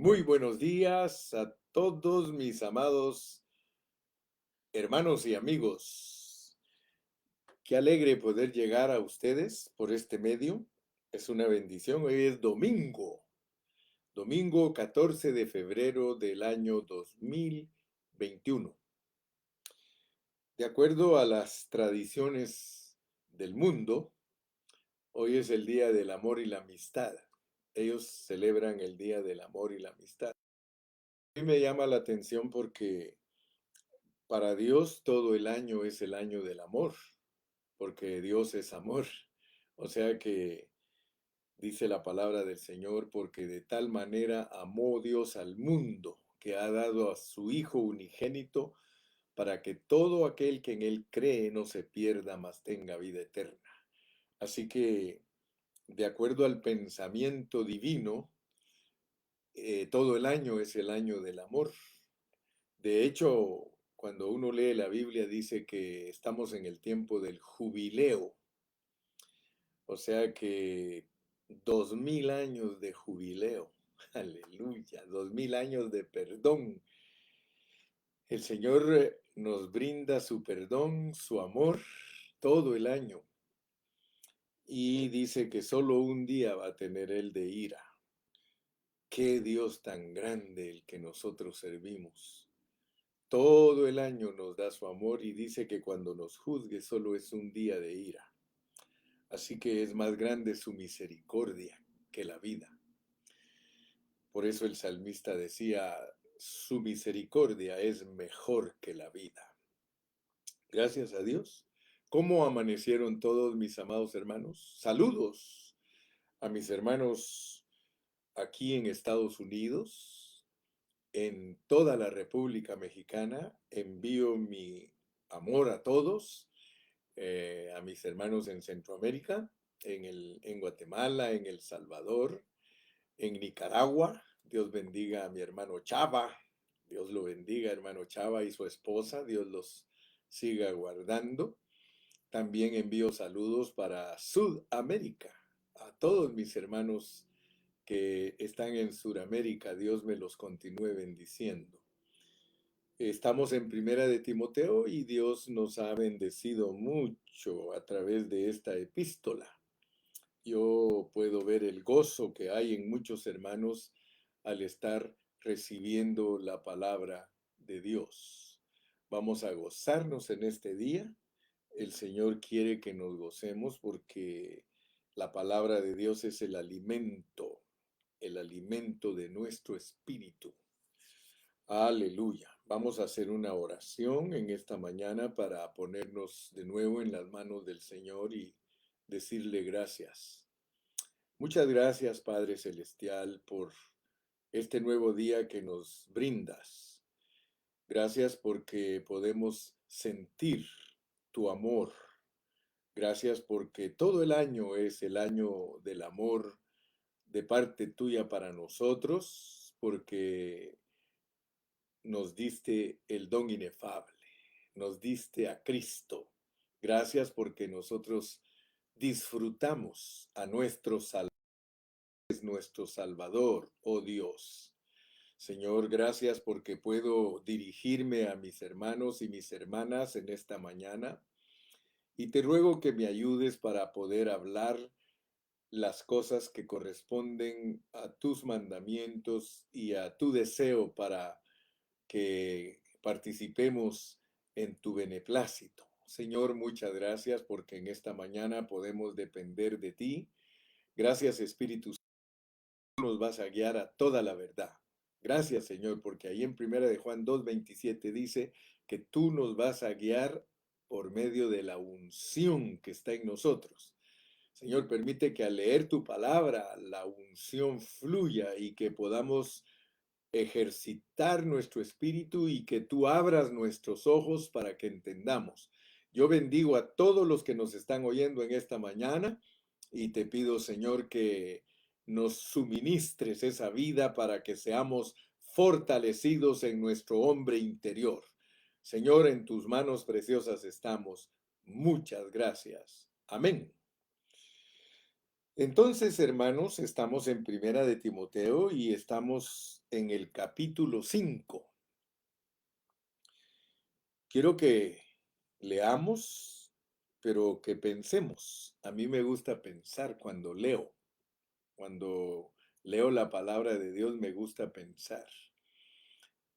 Muy buenos días a todos mis amados hermanos y amigos. Qué alegre poder llegar a ustedes por este medio. Es una bendición. Hoy es domingo 14 de febrero del año 2021. De acuerdo a las tradiciones del mundo, hoy es el Día del Amor y la Amistad. Ellos celebran el Día del Amor y la Amistad. A mí me llama la atención porque para Dios todo el año es el año del amor, porque Dios es amor. O sea que dice la palabra del Señor, porque de tal manera amó Dios al mundo, que ha dado a su Hijo unigénito, para que todo aquel que en él cree no se pierda, mas tenga vida eterna. Así que, de acuerdo al pensamiento divino, todo el año es el año del amor. De hecho, cuando uno lee la Biblia dice que estamos en el tiempo del jubileo, o sea que 2000 años de jubileo, aleluya, 2000 años de perdón. El Señor nos brinda su perdón, su amor, todo el año, y dice que solo un día va a tener Él de ira. Qué Dios tan grande el que nosotros servimos. Todo el año nos da su amor y dice que cuando nos juzgue solo es un día de ira. Así que es más grande su misericordia que la vida. Por eso el salmista decía, su misericordia es mejor que la vida. Gracias a Dios. ¿Cómo amanecieron todos mis amados hermanos? Saludos a mis hermanos aquí en Estados Unidos, en toda la República Mexicana. Envío mi amor a todos, a mis hermanos en Centroamérica, en Guatemala, en El Salvador, en Nicaragua. Dios bendiga a mi hermano Chava. Dios lo bendiga, hermano Chava y su esposa. Dios los siga guardando. También envío saludos para Sudamérica, a todos mis hermanos que están en Sudamérica. Dios me los continúe bendiciendo. Estamos en Primera de Timoteo y Dios nos ha bendecido mucho a través de esta epístola. Yo puedo ver el gozo que hay en muchos hermanos al estar recibiendo la palabra de Dios. Vamos a gozarnos en este día. El Señor quiere que nos gocemos porque la palabra de Dios es el alimento de nuestro espíritu. Aleluya. Vamos a hacer una oración en esta mañana para ponernos de nuevo en las manos del Señor y decirle gracias. Muchas gracias, Padre Celestial, por este nuevo día que nos brindas. Gracias porque podemos sentir tu amor. Gracias porque todo el año es el año del amor de parte tuya para nosotros, porque nos diste el don inefable, nos diste a Cristo. Gracias porque nosotros disfrutamos a nuestro Salvador, nuestro Salvador, oh Dios. Señor, gracias porque puedo dirigirme a mis hermanos y mis hermanas en esta mañana y te ruego que me ayudes para poder hablar las cosas que corresponden a tus mandamientos y a tu deseo para que participemos en tu beneplácito. Señor, muchas gracias porque en esta mañana podemos depender de ti. Gracias, Espíritu Santo, nos vas a guiar a toda la verdad. Gracias, Señor, porque ahí en Primera de Juan 2:27 dice que tú nos vas a guiar por medio de la unción que está en nosotros. Señor, permite que al leer tu palabra la unción fluya y que podamos ejercitar nuestro espíritu y que tú abras nuestros ojos para que entendamos. Yo bendigo a todos los que nos están oyendo en esta mañana y te pido, Señor, que nos suministres esa vida para que seamos fortalecidos en nuestro hombre interior. Señor, en tus manos preciosas estamos. Muchas gracias. Amén. Entonces, hermanos, estamos en Primera de Timoteo y estamos en el capítulo 5. Quiero que leamos, pero que pensemos. A mí me gusta pensar cuando leo. Cuando leo la palabra de Dios me gusta pensar.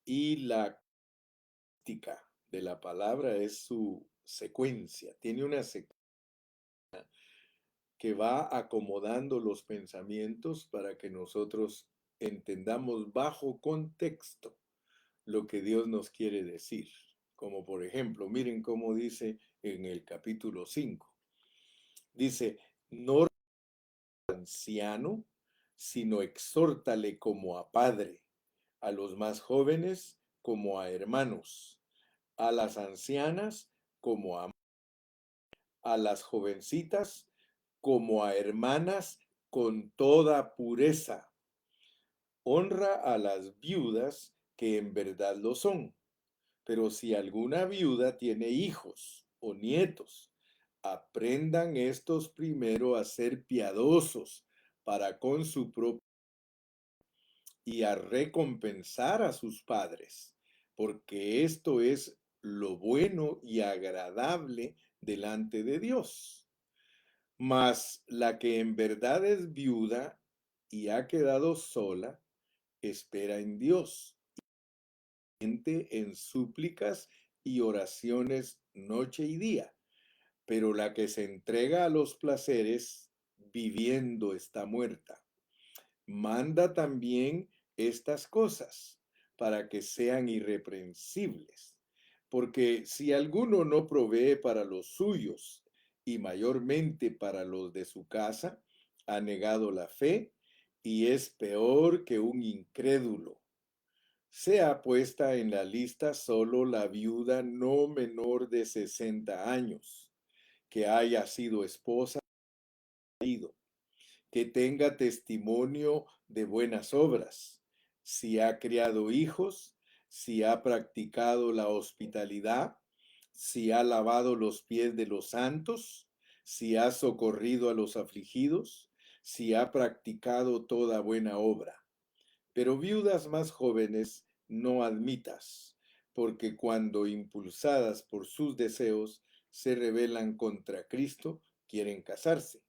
Y la práctica de la palabra es su secuencia. Tiene una secuencia que va acomodando los pensamientos para que nosotros entendamos bajo contexto lo que Dios nos quiere decir. Como por ejemplo, miren cómo dice en el capítulo 5. Dice, no anciano, sino exhórtale como a padre, a los más jóvenes como a hermanos, a las ancianas como a las jovencitas como a hermanas con toda pureza. Honra a las viudas que en verdad lo son. Pero si alguna viuda tiene hijos o nietos, aprendan estos primero a ser piadosos para con su propio y a recompensar a sus padres, porque esto es lo bueno y agradable delante de Dios. Mas la que en verdad es viuda y ha quedado sola, espera en Dios, en súplicas y oraciones noche y día. Pero la que se entrega a los placeres, viviendo está muerta. Manda también estas cosas para que sean irreprensibles. Porque si alguno no provee para los suyos y mayormente para los de su casa, ha negado la fe y es peor que un incrédulo. Sea puesta en la lista solo la viuda no menor de 60 años, que haya sido esposa de marido, que tenga testimonio de buenas obras, si ha criado hijos, si ha practicado la hospitalidad, si ha lavado los pies de los santos, si ha socorrido a los afligidos, si ha practicado toda buena obra. Pero viudas más jóvenes no admitas, porque cuando impulsadas por sus deseos se rebelan contra Cristo, quieren casarse,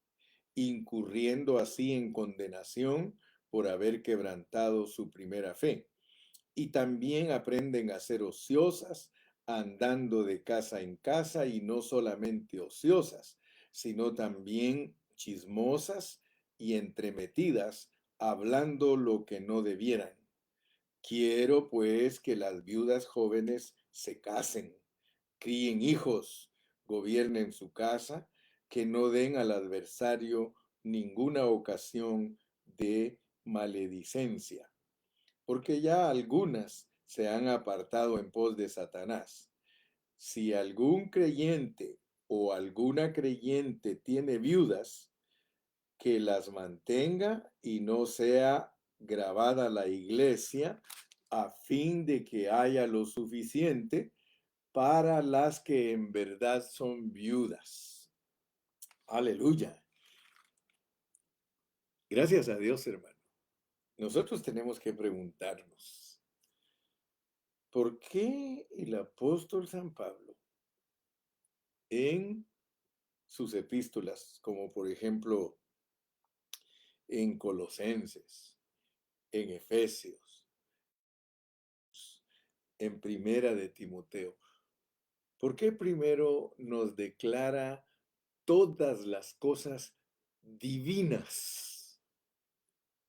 incurriendo así en condenación por haber quebrantado su primera fe. Y también aprenden a ser ociosas, andando de casa en casa, y no solamente ociosas, sino también chismosas y entremetidas, hablando lo que no debieran. Quiero pues que las viudas jóvenes se casen, críen hijos, gobiernen su casa, que no den al adversario ninguna ocasión de maledicencia, porque ya algunas se han apartado en pos de Satanás. Si algún creyente o alguna creyente tiene viudas, que las mantenga y no sea grabada la iglesia, a fin de que haya lo suficiente para las que en verdad son viudas. Aleluya. Gracias a Dios, hermano. Nosotros tenemos que preguntarnos, ¿por qué el apóstol San Pablo en sus epístolas, como por ejemplo en Colosenses, en Efesios, en Primera de Timoteo, por qué primero nos declara todas las cosas divinas?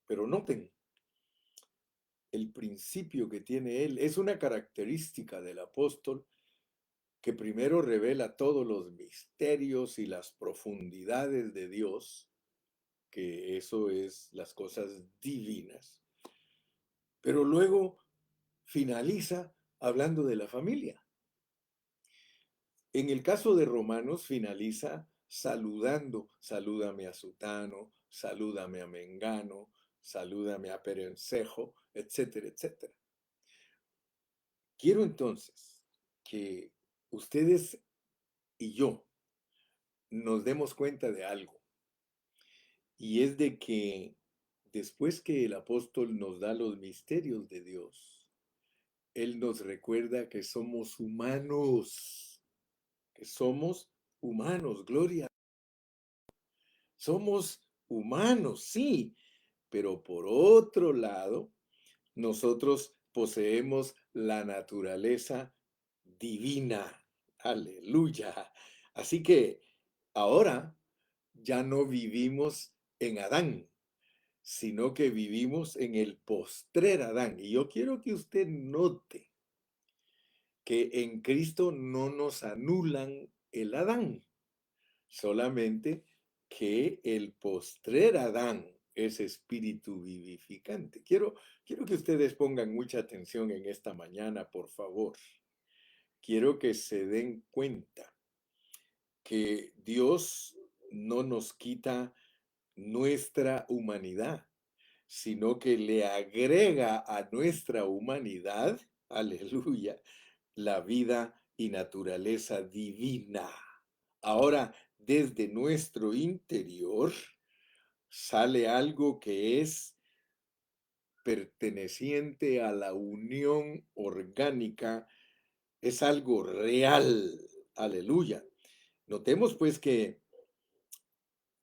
Pero noten, el principio que tiene él es una característica del apóstol que primero revela todos los misterios y las profundidades de Dios, que eso es las cosas divinas, pero luego finaliza hablando de la familia. En el caso de Romanos finaliza saludando, salúdame a Sutano, salúdame a Mengano, salúdame a Perencejo, etcétera, etcétera. Quiero entonces que ustedes y yo nos demos cuenta de algo. y es de que después que el apóstol nos da los misterios de Dios, él nos recuerda que somos humanos, que somos humanos, gloria. Somos humanos, sí, pero por otro lado, nosotros poseemos la naturaleza divina. Aleluya. Así que ahora ya no vivimos en Adán, sino que vivimos en el postrer Adán. Y yo quiero que usted note que en Cristo no nos anulan el Adán, solamente que el postrer Adán es espíritu vivificante. Quiero que ustedes pongan mucha atención en esta mañana, por favor. Quiero que se den cuenta que Dios no nos quita nuestra humanidad, sino que le agrega a nuestra humanidad, aleluya, la vida y naturaleza divina. Ahora, desde nuestro interior sale algo que es perteneciente a la unión orgánica, es algo real. Aleluya. Notemos pues que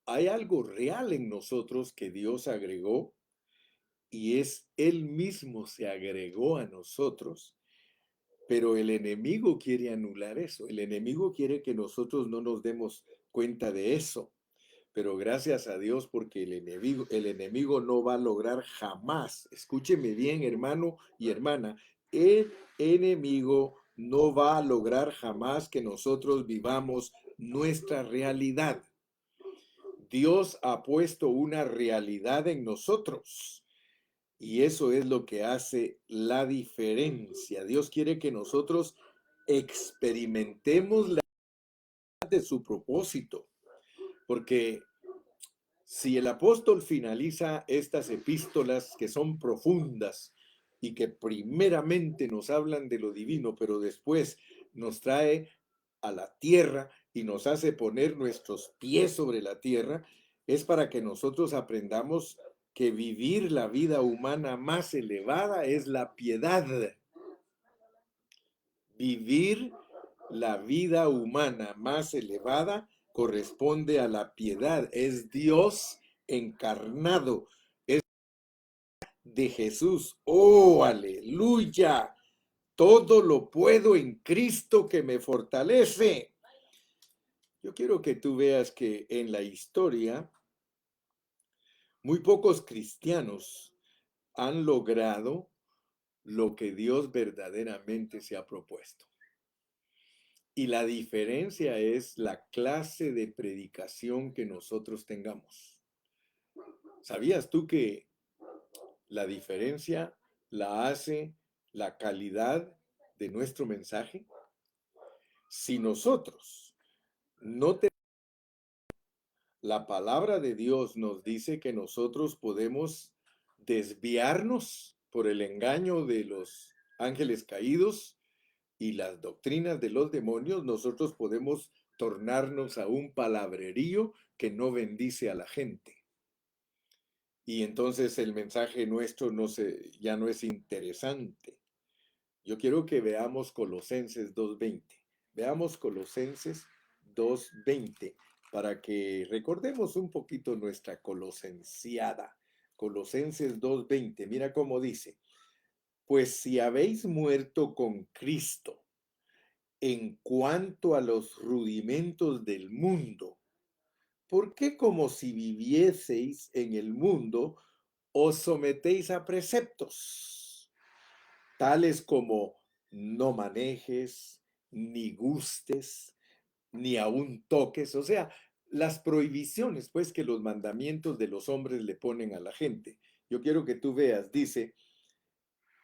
hay algo real en nosotros que Dios agregó y es Él mismo se agregó a nosotros, pero el enemigo quiere anular eso. El enemigo quiere que nosotros no nos demos cuenta de eso. Pero gracias a Dios porque el enemigo no va a lograr jamás, escúcheme bien hermano y hermana, el enemigo no va a lograr jamás que nosotros vivamos nuestra realidad. Dios ha puesto una realidad en nosotros y eso es lo que hace la diferencia. Dios quiere que nosotros experimentemos la de su propósito, porque si el apóstol finaliza estas epístolas que son profundas y que primeramente nos hablan de lo divino, pero después nos trae a la tierra y nos hace poner nuestros pies sobre la tierra, es para que nosotros aprendamos que vivir la vida humana más elevada es la piedad. Vivir la vida humana más elevada corresponde a la piedad, es Dios encarnado, es de Jesús. Oh, aleluya. Todo lo puedo en Cristo que me fortalece. Yo quiero que tú veas que en la historia muy pocos cristianos han logrado lo que Dios verdaderamente se ha propuesto. Y la diferencia es la clase de predicación que nosotros tengamos. ¿Sabías tú que la diferencia la hace la calidad de nuestro mensaje? Si nosotros no tenemos, la palabra de Dios nos dice que nosotros podemos desviarnos por el engaño de los ángeles caídos y las doctrinas de los demonios, nosotros podemos tornarnos a un palabrerío que no bendice a la gente. Y entonces el mensaje nuestro ya no es interesante. Yo quiero que veamos Colosenses 2:20. Veamos Colosenses 2:20 para que recordemos un poquito nuestra colosensiada. Colosenses 2:20, mira cómo dice, pues si habéis muerto con Cristo en cuanto a los rudimentos del mundo, ¿por qué como si vivieseis en el mundo os sometéis a preceptos, tales como no manejes, ni gustes, ni aun toques? O sea, las prohibiciones, pues, que los mandamientos de los hombres le ponen a la gente. Yo quiero que tú veas, dice,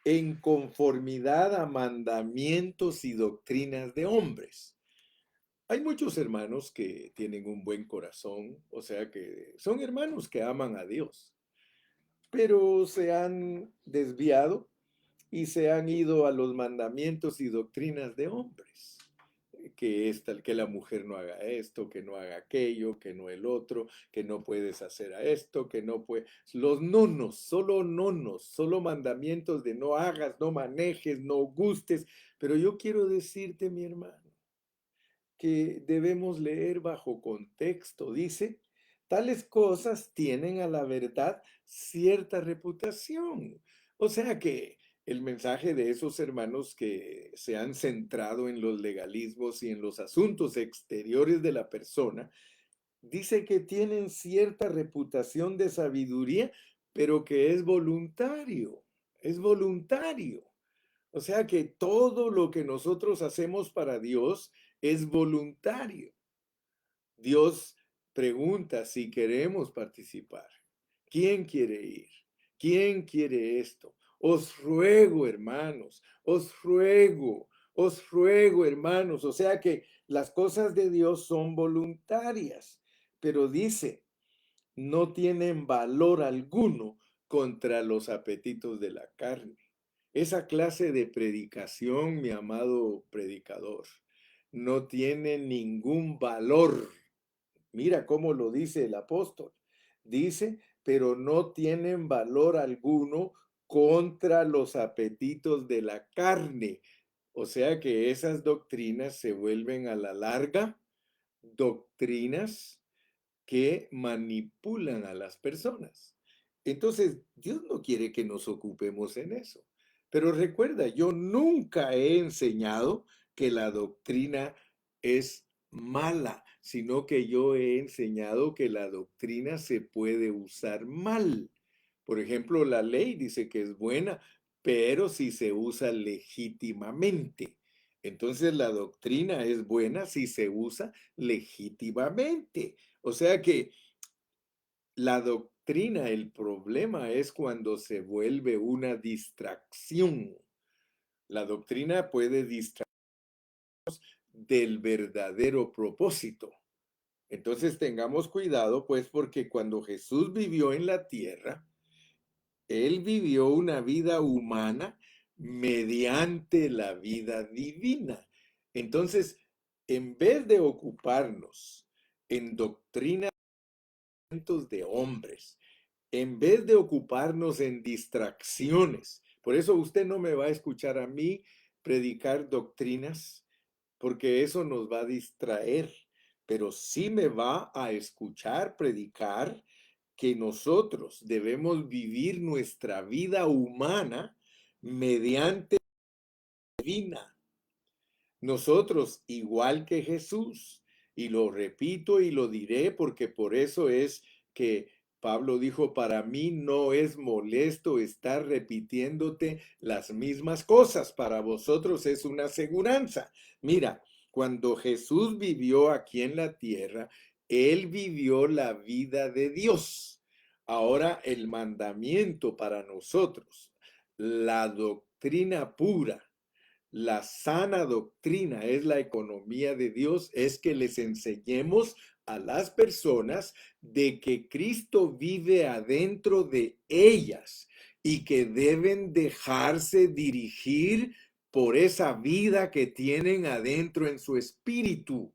en conformidad a mandamientos y doctrinas de hombres. Hay muchos hermanos que tienen un buen corazón, o sea que son hermanos que aman a Dios, pero se han desviado y se han ido a los mandamientos y doctrinas de hombres. que la mujer no haga esto, que no haga aquello, que no el otro, que no puedes hacer a esto, que no puedes. Los nonos, solo mandamientos de no hagas, no manejes, no gustes. Pero yo quiero decirte, mi hermano, que debemos leer bajo contexto. Dice, tales cosas tienen a la verdad cierta reputación. O sea que el mensaje de esos hermanos que se han centrado en los legalismos y en los asuntos exteriores de la persona, dice que tienen cierta reputación de sabiduría, pero que es voluntario, es voluntario. O sea que todo lo que nosotros hacemos para Dios es voluntario. Dios pregunta si queremos participar. ¿Quién quiere ir? ¿Quién quiere esto? Os ruego, hermanos, os ruego, hermanos. O sea que las cosas de Dios son voluntarias, pero dice, no tienen valor alguno contra los apetitos de la carne. Esa clase de predicación, mi amado predicador, no tiene ningún valor. Mira cómo lo dice el apóstol. Dice, pero no tienen valor alguno contra los apetitos de la carne. O sea que esas doctrinas se vuelven a la larga doctrinas que manipulan a las personas. Entonces, Dios no quiere que nos ocupemos en eso. Pero recuerda, yo nunca he enseñado que la doctrina es mala, sino que yo he enseñado que la doctrina se puede usar mal. Por ejemplo, la ley dice que es buena, pero si se usa legítimamente. Entonces la doctrina es buena si se usa legítimamente. O sea que la doctrina, el problema es cuando se vuelve una distracción. La doctrina puede distraer del verdadero propósito. Entonces tengamos cuidado, pues, porque cuando Jesús vivió en la tierra, él vivió una vida humana mediante la vida divina. Entonces, en vez de ocuparnos en doctrinas de hombres, en vez de ocuparnos en distracciones, por eso usted no me va a escuchar a mí predicar doctrinas, porque eso nos va a distraer, pero sí me va a escuchar predicar que nosotros debemos vivir nuestra vida humana mediante la divina. Nosotros, igual que Jesús, y lo repito y lo diré porque por eso es que Pablo dijo, para mí no es molesto estar repitiéndote las mismas cosas, para vosotros es una aseguranza. Mira, cuando Jesús vivió aquí en la tierra, él vivió la vida de Dios. Ahora el mandamiento para nosotros, la doctrina pura, la sana doctrina es la economía de Dios, es que les enseñemos a las personas de que Cristo vive adentro de ellas y que deben dejarse dirigir por esa vida que tienen adentro en su espíritu.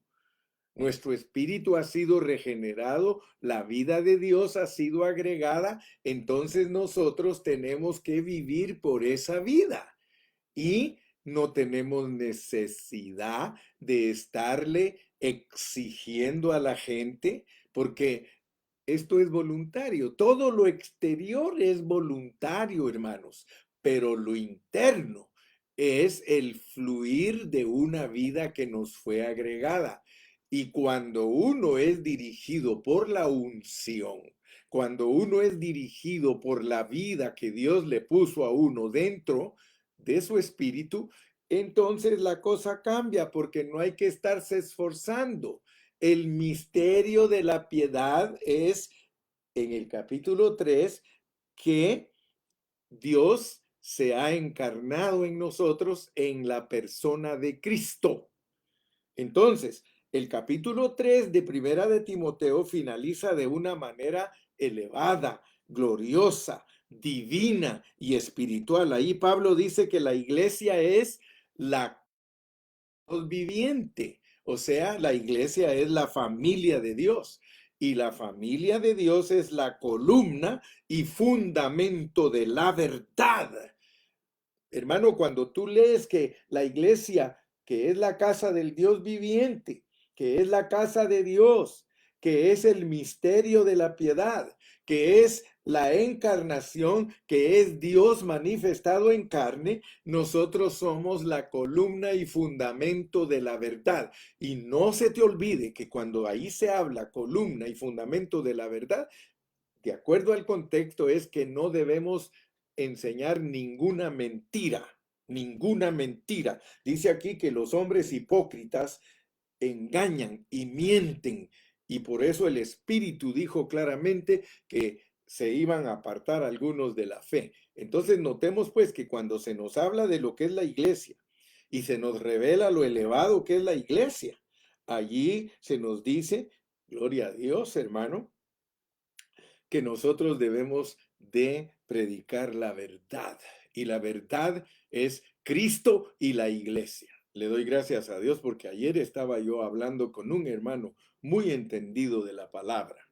Nuestro espíritu ha sido regenerado, la vida de Dios ha sido agregada, entonces nosotros tenemos que vivir por esa vida. Y no tenemos necesidad de estarle exigiendo a la gente porque esto es voluntario. Todo lo exterior es voluntario, hermanos, pero lo interno es el fluir de una vida que nos fue agregada. Y cuando uno es dirigido por la unción, cuando uno es dirigido por la vida que Dios le puso a uno dentro de su espíritu, entonces la cosa cambia porque no hay que estarse esforzando. El misterio de la piedad es en el capítulo 3 que Dios se ha encarnado en nosotros en la persona de Cristo. Entonces, el capítulo 3 de Primera de Timoteo finaliza de una manera elevada, gloriosa, divina y espiritual. Ahí Pablo dice que la iglesia es la viviente. O sea, la iglesia es la familia de Dios. Y la familia de Dios es la columna y fundamento de la verdad. Hermano, cuando tú lees que la iglesia, que es la casa del Dios viviente, que es la casa de Dios, que es el misterio de la piedad, que es la encarnación, que es Dios manifestado en carne, nosotros somos la columna y fundamento de la verdad. Y no se te olvide que cuando ahí se habla columna y fundamento de la verdad, de acuerdo al contexto, es que no debemos enseñar ninguna mentira, ninguna mentira. Dice aquí que los hombres hipócritas engañan y mienten, y por eso el Espíritu dijo claramente que se iban a apartar algunos de la fe. Entonces notemos pues que cuando se nos habla de lo que es la iglesia y se nos revela lo elevado que es la iglesia, allí se nos dice, gloria a Dios, hermano, que nosotros debemos de predicar la verdad. Y la verdad es Cristo y la iglesia. Le doy gracias a Dios porque ayer estaba yo hablando con un hermano muy entendido de la palabra.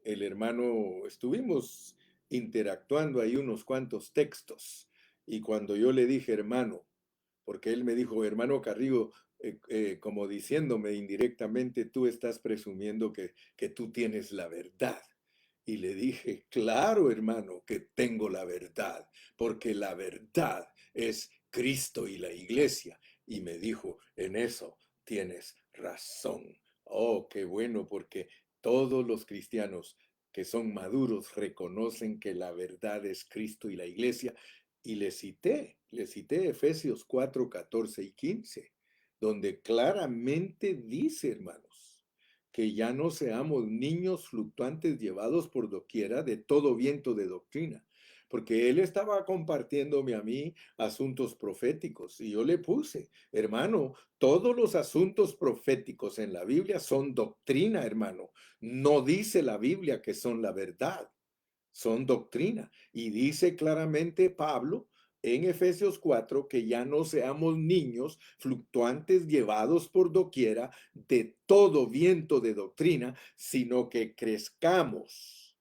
El hermano, estuvimos interactuando ahí unos cuantos textos. Y cuando yo le dije, hermano, porque él me dijo, hermano Carrillo, como diciéndome indirectamente, tú estás presumiendo que tú tienes la verdad. Y le dije, claro, hermano, que tengo la verdad, porque la verdad es Cristo y la iglesia. Y me dijo, en eso tienes razón. Oh, qué bueno, porque todos los cristianos que son maduros reconocen que la verdad es Cristo y la iglesia. Y le cité Efesios 4, 14 y 15, donde claramente dice, hermanos, que ya no seamos niños fluctuantes llevados por doquiera de todo viento de doctrina, porque él estaba compartiéndome a mí asuntos proféticos y yo le puse, hermano, todos los asuntos proféticos en la Biblia son doctrina, hermano. No dice la Biblia que son la verdad, son doctrina. Y dice claramente Pablo en Efesios 4 que ya no seamos niños fluctuantes llevados por doquiera de todo viento de doctrina, sino que crezcamos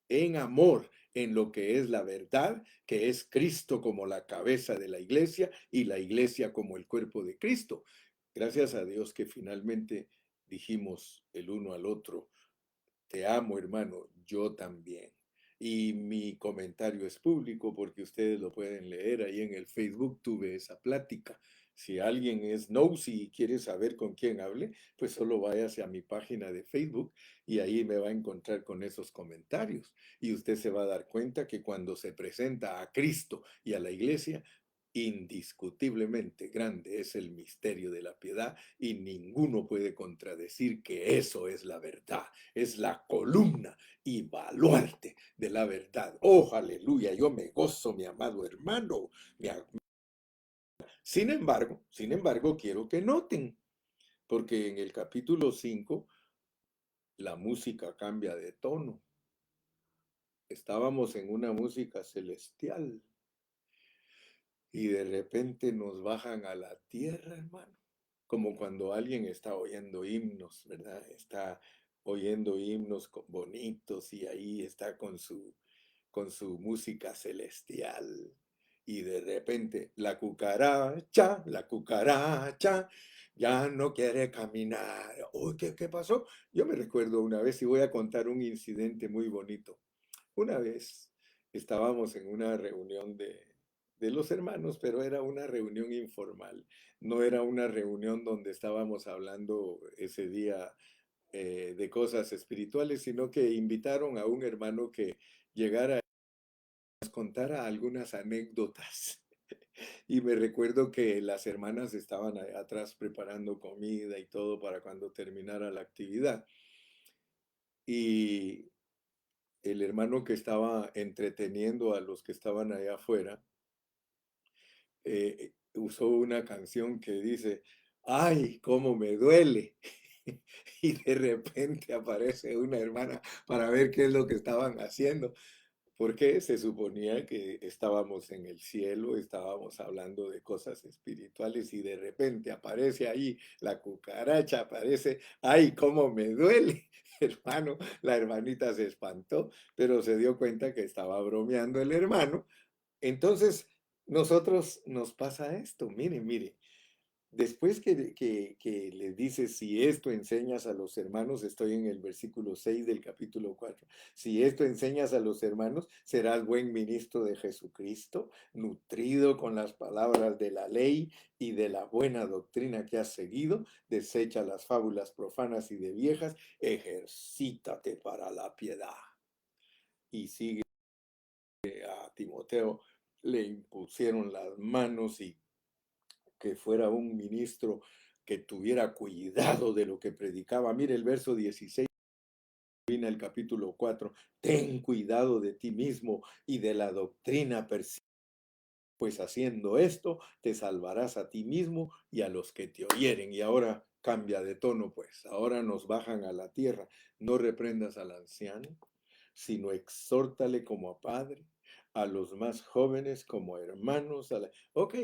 en amor en lo que es la verdad, que es Cristo como la cabeza de la iglesia y la iglesia como el cuerpo de Cristo. Gracias a Dios que finalmente dijimos el uno al otro, te amo, hermano, yo también. Y mi comentario es público porque ustedes lo pueden leer ahí en el Facebook, tuve esa plática. Si alguien es nosy y quiere saber con quién hable, pues solo váyase a mi página de Facebook y ahí me va a encontrar con esos comentarios. Y usted se va a dar cuenta que cuando se presenta a Cristo y a la iglesia, indiscutiblemente grande es el misterio de la piedad y ninguno puede contradecir que eso es la verdad, es la columna y baluarte de la verdad. Oh, aleluya, yo me gozo, mi amado hermano. Sin embargo, quiero que noten, porque en el capítulo 5 la música cambia de tono. Estábamos en una música celestial y de repente nos bajan a la tierra, hermano. Como cuando alguien está oyendo himnos, ¿verdad? Está oyendo himnos bonitos y ahí está con su música celestial. Y de repente la cucaracha, ya no quiere caminar. Uy, ¿qué pasó? Yo me recuerdo una vez y voy a contar un incidente muy bonito. Una vez estábamos en una reunión de los hermanos, pero era una reunión informal. No era una reunión donde estábamos hablando ese día de cosas espirituales, sino que invitaron a un hermano que llegara y nos contara algunas anécdotas. Y me recuerdo que las hermanas estaban atrás preparando comida y todo para cuando terminara la actividad. Y el hermano que estaba entreteniendo a los que estaban allá afuera, usó una canción que dice, ay, cómo me duele. Y de repente aparece una hermana para ver qué es lo que estaban haciendo. porque se suponía que estábamos en el cielo, estábamos hablando de cosas espirituales y de repente aparece ahí la cucaracha, aparece, ¡ay, cómo me duele! Hermano, la hermanita se espantó, pero se dio cuenta que estaba bromeando el hermano. Entonces, nosotros nos pasa esto, mire, mire. Después que le dice, si esto enseñas a los hermanos, estoy en el versículo 6 del capítulo 4, si esto enseñas a los hermanos, serás buen ministro de Jesucristo, nutrido con las palabras de la ley y de la buena doctrina que has seguido, desecha las fábulas profanas y de viejas, ejercítate para la piedad. Y sigue a Timoteo, le impusieron las manos y que fuera un ministro que tuviera cuidado de lo que predicaba. Mire el verso 16, el capítulo 4, ten cuidado de ti mismo y de la doctrina, pues haciendo esto te salvarás a ti mismo y a los que te oyeren. Y ahora cambia de tono, pues, ahora nos bajan a la tierra. No reprendas al anciano, sino exhórtale como a padre, a los más jóvenes como hermanos. Ok,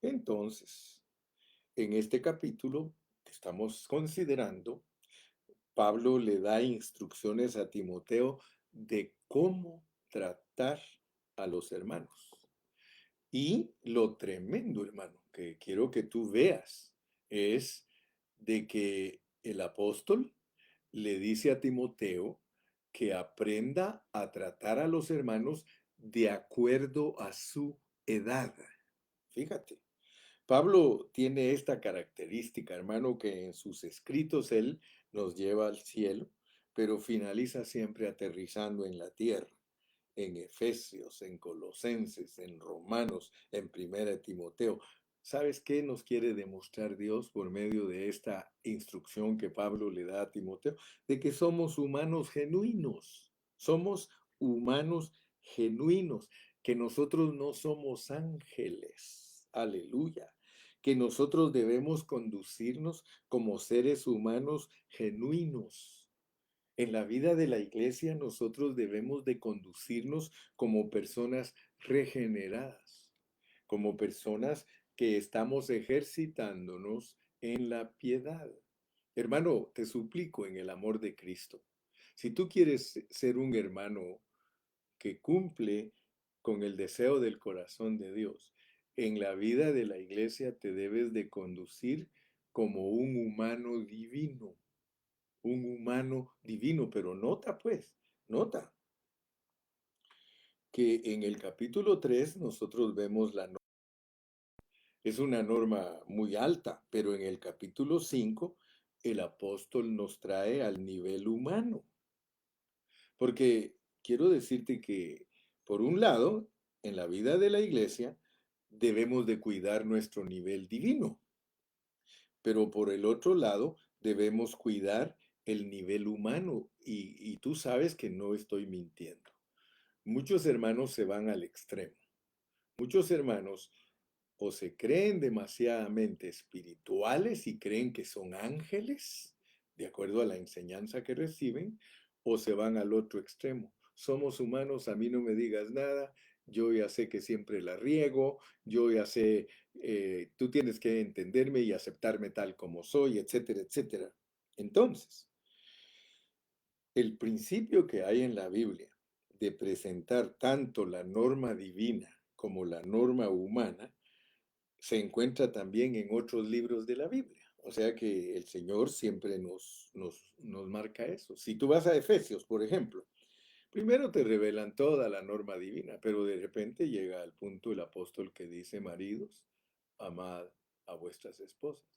entonces, en este capítulo que estamos considerando, Pablo le da instrucciones a Timoteo de cómo tratar a los hermanos. Y lo tremendo, hermano, que quiero que tú veas es de que el apóstol le dice a Timoteo que aprenda a tratar a los hermanos de acuerdo a su edad. Fíjate. Pablo tiene esta característica, hermano, que en sus escritos él nos lleva al cielo, pero finaliza siempre aterrizando en la tierra, en Efesios, en Colosenses, en Romanos, en Primera de Timoteo. ¿Sabes qué nos quiere demostrar Dios por medio de esta instrucción que Pablo le da a Timoteo? De que somos humanos genuinos, somos humanos genuinos, que nosotros no somos ángeles. Aleluya. Que nosotros debemos conducirnos como seres humanos genuinos. En la vida de la iglesia nosotros debemos de conducirnos como personas regeneradas, como personas que estamos ejercitándonos en la piedad. Hermano, te suplico en el amor de Cristo. Si tú quieres ser un hermano que cumple con el deseo del corazón de Dios, en la vida de la iglesia te debes de conducir como un humano divino, pero nota pues, nota que en el capítulo 3 nosotros vemos la norma, es una norma muy alta, pero en el capítulo 5 el apóstol nos trae al nivel humano, porque quiero decirte que, por un lado, en la vida de la iglesia debemos de cuidar nuestro nivel divino, pero por el otro lado debemos cuidar el nivel humano y tú sabes que no estoy mintiendo. Muchos hermanos se van al extremo. Muchos hermanos o se creen demasiadamente espirituales y creen que son ángeles, de acuerdo a la enseñanza que reciben, o se van al otro extremo. Somos humanos, a mí no me digas nada, yo ya sé que siempre la riego, yo ya sé, tú tienes que entenderme y aceptarme tal como soy, etcétera, etcétera. Entonces, el principio que hay en la Biblia de presentar tanto la norma divina como la norma humana se encuentra también en otros libros de la Biblia. O sea que el Señor siempre nos marca eso. Si tú vas a Efesios, por ejemplo, primero te revelan toda la norma divina, pero de repente llega al punto el apóstol que dice, maridos, amad a vuestras esposas.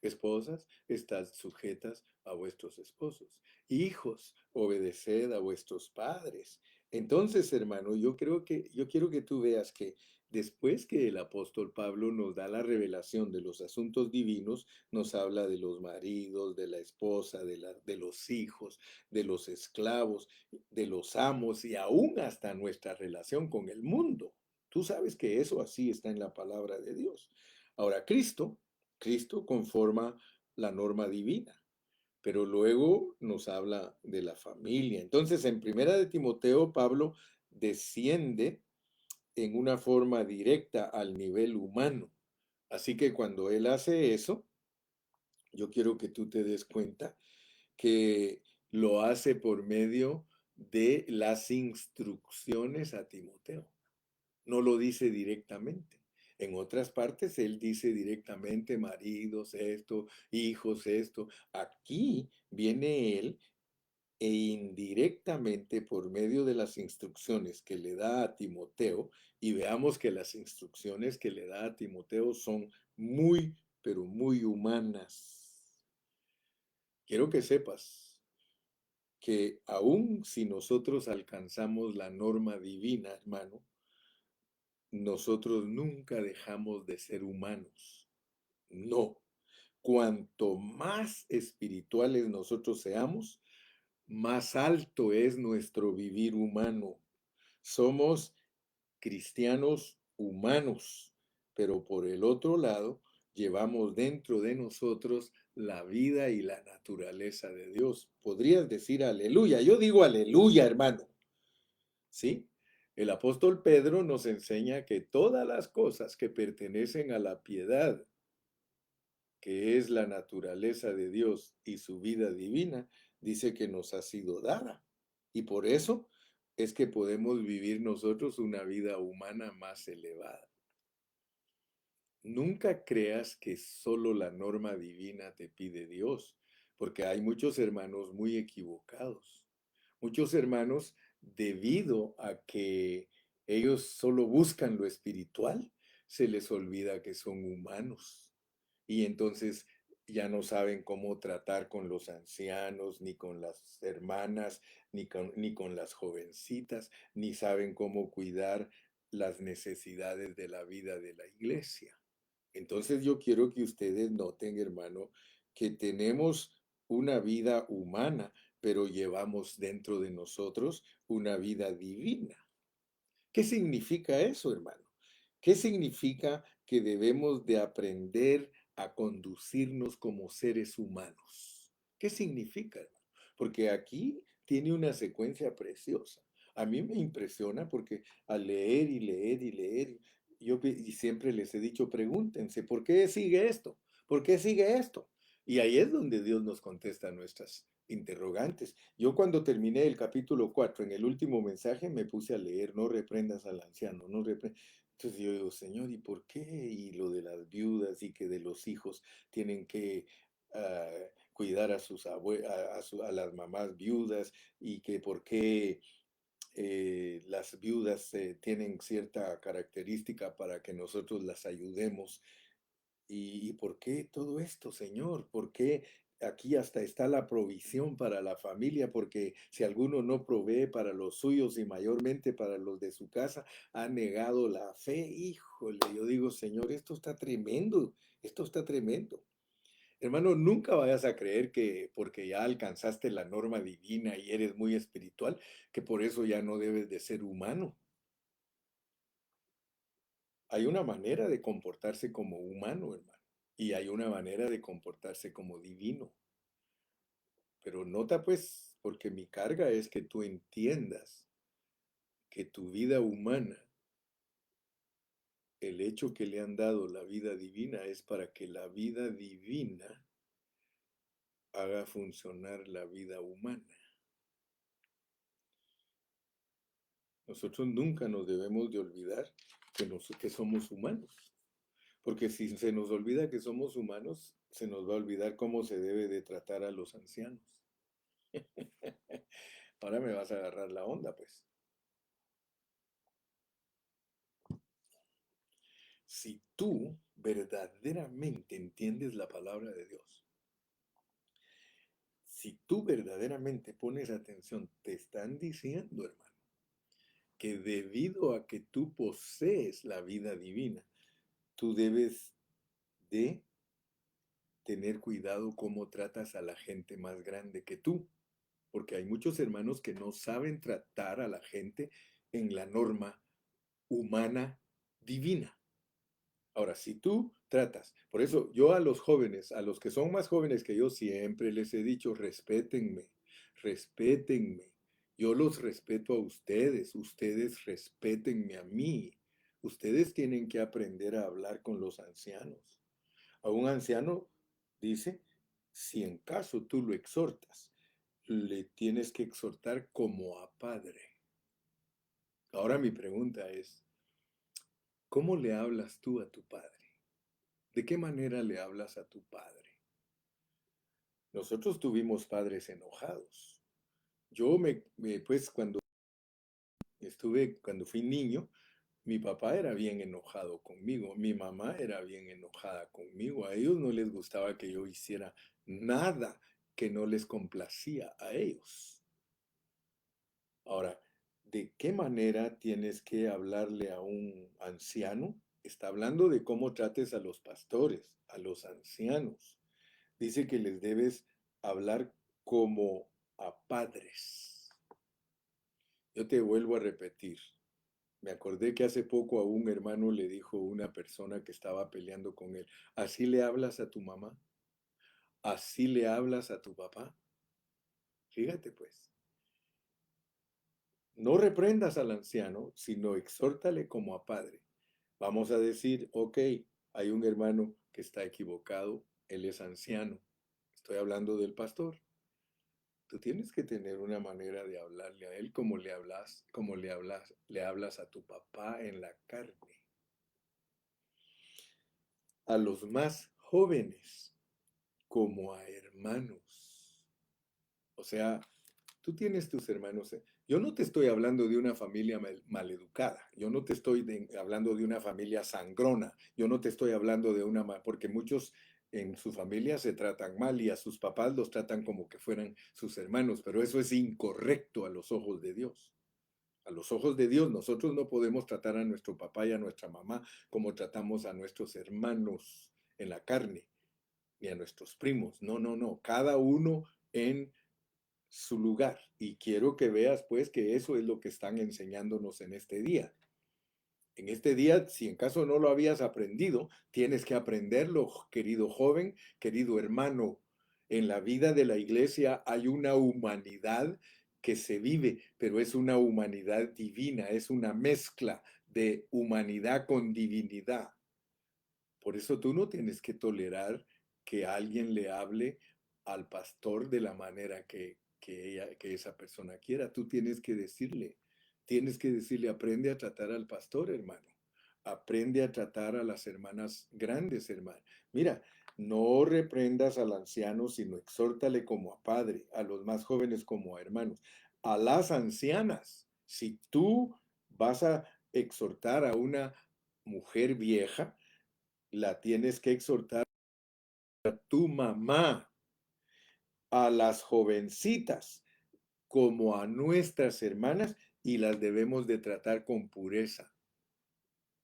Esposas, estad sujetas a vuestros esposos. Hijos, obedeced a vuestros padres. Entonces, hermano, yo quiero que tú veas que después que el apóstol Pablo nos da la revelación de los asuntos divinos, nos habla de los maridos, de la esposa, de los hijos, de los esclavos, de los amos y aún hasta nuestra relación con el mundo. Tú sabes que eso así está en la palabra de Dios. Ahora, Cristo conforma la norma divina, pero luego nos habla de la familia. Entonces, en Primera de Timoteo, Pablo desciende en una forma directa al nivel humano. Así que cuando Él hace eso, yo quiero que tú te des cuenta que lo hace por medio de las instrucciones a Timoteo. No lo dice directamente. En otras partes él dice directamente maridos esto, hijos esto. Aquí viene él e indirectamente por medio de las instrucciones que le da a Timoteo, y veamos que las instrucciones que le da a Timoteo son muy, pero muy humanas. Quiero que sepas que aun si nosotros alcanzamos la norma divina, hermano, nosotros nunca dejamos de ser humanos. No. Cuanto más espirituales nosotros seamos, más alto es nuestro vivir humano. Somos cristianos humanos, pero por el otro lado, llevamos dentro de nosotros la vida y la naturaleza de Dios. Podrías decir aleluya. Yo digo aleluya, hermano. ¿Sí? El apóstol Pedro nos enseña que todas las cosas que pertenecen a la piedad, que es la naturaleza de Dios y su vida divina, dice que nos ha sido dada. Y por eso es que podemos vivir nosotros una vida humana más elevada. Nunca creas que solo la norma divina te pide Dios, porque hay muchos hermanos muy equivocados. Muchos hermanos, debido a que ellos solo buscan lo espiritual, se les olvida que son humanos. Y entonces ya no saben cómo tratar con los ancianos, ni con las hermanas, ni con las jovencitas, ni saben cómo cuidar las necesidades de la vida de la iglesia. Entonces yo quiero que ustedes noten, hermano, que tenemos una vida humana, pero llevamos dentro de nosotros una vida divina. ¿Qué significa eso, hermano? ¿Qué significa que debemos de aprender a conducirnos como seres humanos? ¿Qué significa, hermano? Porque aquí tiene una secuencia preciosa. A mí me impresiona porque al leer y leer y leer, y siempre les he dicho, pregúntense, ¿por qué sigue esto? ¿Por qué sigue esto? Y ahí es donde Dios nos contesta nuestras interrogantes. Yo cuando terminé el capítulo 4 en el último mensaje, me puse a leer, no reprendas al anciano, no reprendas. Entonces yo digo, Señor, ¿y por qué? Y lo de las viudas y que de los hijos tienen que ah, cuidar a sus a las mamás viudas, y que por qué las viudas tienen cierta característica para que nosotros las ayudemos. ¿Y por qué todo esto, Señor? ¿Por qué aquí hasta está la provisión para la familia? Porque si alguno no provee para los suyos y mayormente para los de su casa, ha negado la fe. Híjole, yo digo, Señor, esto está tremendo, esto está tremendo. Hermano, nunca vayas a creer que porque ya alcanzaste la norma divina y eres muy espiritual, que por eso ya no debes de ser humano. Hay una manera de comportarse como humano, hermano, y hay una manera de comportarse como divino. Pero nota pues, porque mi carga es que tú entiendas que tu vida humana, el hecho que le han dado la vida divina es para que la vida divina haga funcionar la vida humana. Nosotros nunca nos debemos de olvidar que somos humanos. Porque si se nos olvida que somos humanos, se nos va a olvidar cómo se debe de tratar a los ancianos. Ahora me vas a agarrar la onda, pues. Si tú verdaderamente entiendes la palabra de Dios, si tú verdaderamente pones atención, te están diciendo, hermano, que debido a que tú posees la vida divina, tú debes de tener cuidado cómo tratas a la gente más grande que tú, porque hay muchos hermanos que no saben tratar a la gente en la norma humana divina. Ahora, si tú tratas, por eso yo a los jóvenes, a los que son más jóvenes que yo, siempre les he dicho, respétenme, respétenme. Yo los respeto a ustedes, ustedes respétenme a mí. Ustedes tienen que aprender a hablar con los ancianos. A un anciano dice, si en caso tú lo exhortas, le tienes que exhortar como a padre. Ahora mi pregunta es, ¿cómo le hablas tú a tu padre? ¿De qué manera le hablas a tu padre? Nosotros tuvimos padres enojados. Pues cuando fui niño, mi papá era bien enojado conmigo, mi mamá era bien enojada conmigo. A ellos no les gustaba que yo hiciera nada que no les complacía a ellos. Ahora, ¿de qué manera tienes que hablarle a un anciano? Está hablando de cómo trates a los pastores, a los ancianos. Dice que les debes hablar como a padres. Yo te vuelvo a repetir. Me acordé que hace poco a un hermano le dijo una persona que estaba peleando con él, ¿así le hablas a tu mamá? ¿Así le hablas a tu papá? Fíjate pues, no reprendas al anciano, sino exhórtale como a padre. Vamos a decir, ok, hay un hermano que está equivocado, él es anciano. Estoy hablando del pastor. Tú tienes que tener una manera de hablarle a él le hablas a tu papá en la carne. A los más jóvenes como a hermanos. O sea, tú tienes tus hermanos. Yo no te estoy hablando de una familia maleducada. Yo no te estoy hablando de una familia sangrona. Yo no te estoy hablando de porque muchos en su familia se tratan mal y a sus papás los tratan como que fueran sus hermanos, pero eso es incorrecto a los ojos de Dios. A los ojos de Dios, nosotros no podemos tratar a nuestro papá y a nuestra mamá como tratamos a nuestros hermanos en la carne, ni a nuestros primos. No, no, no. Cada uno en su lugar. Y quiero que veas pues que eso es lo que están enseñándonos en este día. En este día, si en caso no lo habías aprendido, tienes que aprenderlo, querido joven, querido hermano. En la vida de la iglesia hay una humanidad que se vive, pero es una humanidad divina, es una mezcla de humanidad con divinidad. Por eso tú no tienes que tolerar que alguien le hable al pastor de la manera que esa persona quiera. Tú tienes que decirle, aprende a tratar al pastor, hermano. Aprende a tratar a las hermanas grandes, hermano. Mira, no reprendas al anciano, sino exhórtale como a padre, a los más jóvenes como a hermanos, a las ancianas. Si tú vas a exhortar a una mujer vieja, la tienes que exhortar a tu mamá, a las jovencitas, como a nuestras hermanas, y las debemos de tratar con pureza,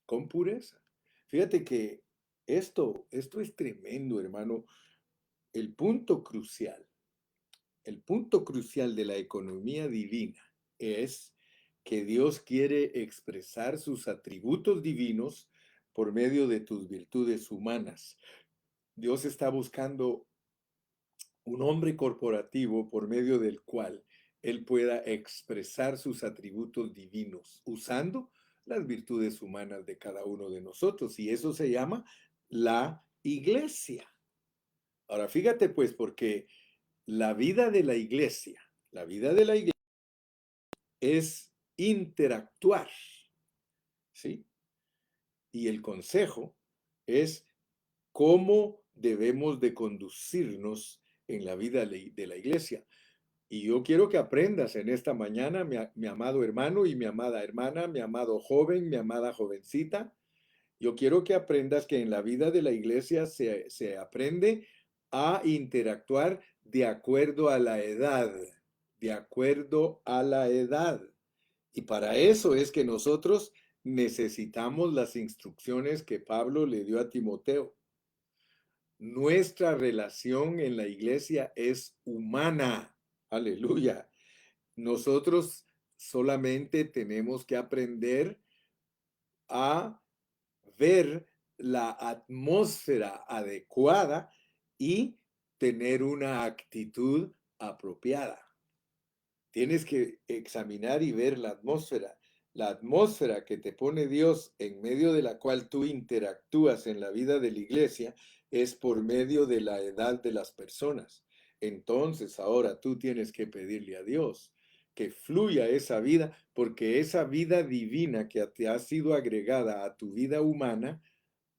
con pureza. Fíjate que esto es tremendo, hermano. El punto crucial, el punto crucial de la economía divina es que Dios quiere expresar sus atributos divinos por medio de tus virtudes humanas. Dios está buscando un hombre corporativo por medio del cual él pueda expresar sus atributos divinos usando las virtudes humanas de cada uno de nosotros. Y eso se llama la iglesia. Ahora fíjate pues, porque la vida de la iglesia, la vida de la iglesia es interactuar, ¿sí? Y el consejo es cómo debemos de conducirnos en la vida de la iglesia. Y yo quiero que aprendas en esta mañana, mi amado hermano y mi amada hermana, mi amado joven, mi amada jovencita. Yo quiero que aprendas que en la vida de la iglesia se aprende a interactuar de acuerdo a la edad, de acuerdo a la edad. Y para eso es que nosotros necesitamos las instrucciones que Pablo le dio a Timoteo. Nuestra relación en la iglesia es humana. Aleluya. Nosotros solamente tenemos que aprender a ver la atmósfera adecuada y tener una actitud apropiada. Tienes que examinar y ver la atmósfera que te pone Dios en medio de la cual tú interactúas en la vida de la iglesia es por medio de la edad de las personas. Entonces ahora tú tienes que pedirle a Dios que fluya esa vida, porque esa vida divina que te ha sido agregada a tu vida humana,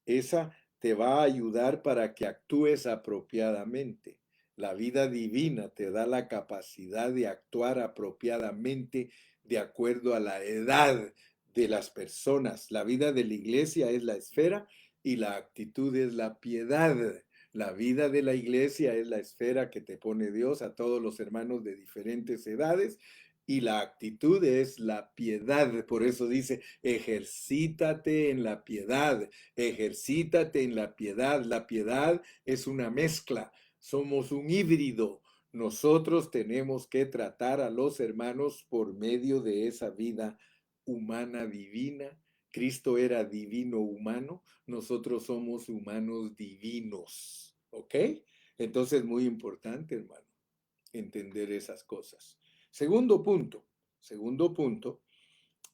esa te va a ayudar para que actúes apropiadamente. La vida divina te da la capacidad de actuar apropiadamente de acuerdo a la edad de las personas. La vida de la iglesia es la esfera y la actitud es la piedad. La vida de la iglesia es la esfera que te pone Dios a todos los hermanos de diferentes edades y la actitud es la piedad. Por eso dice, ejercítate en la piedad. Ejercítate en la piedad. La piedad es una mezcla. Somos un híbrido. Nosotros tenemos que tratar a los hermanos por medio de esa vida humana divina. Cristo era divino humano. Nosotros somos humanos divinos. ¿Ok? Entonces, muy importante, hermano, entender esas cosas. Segundo punto,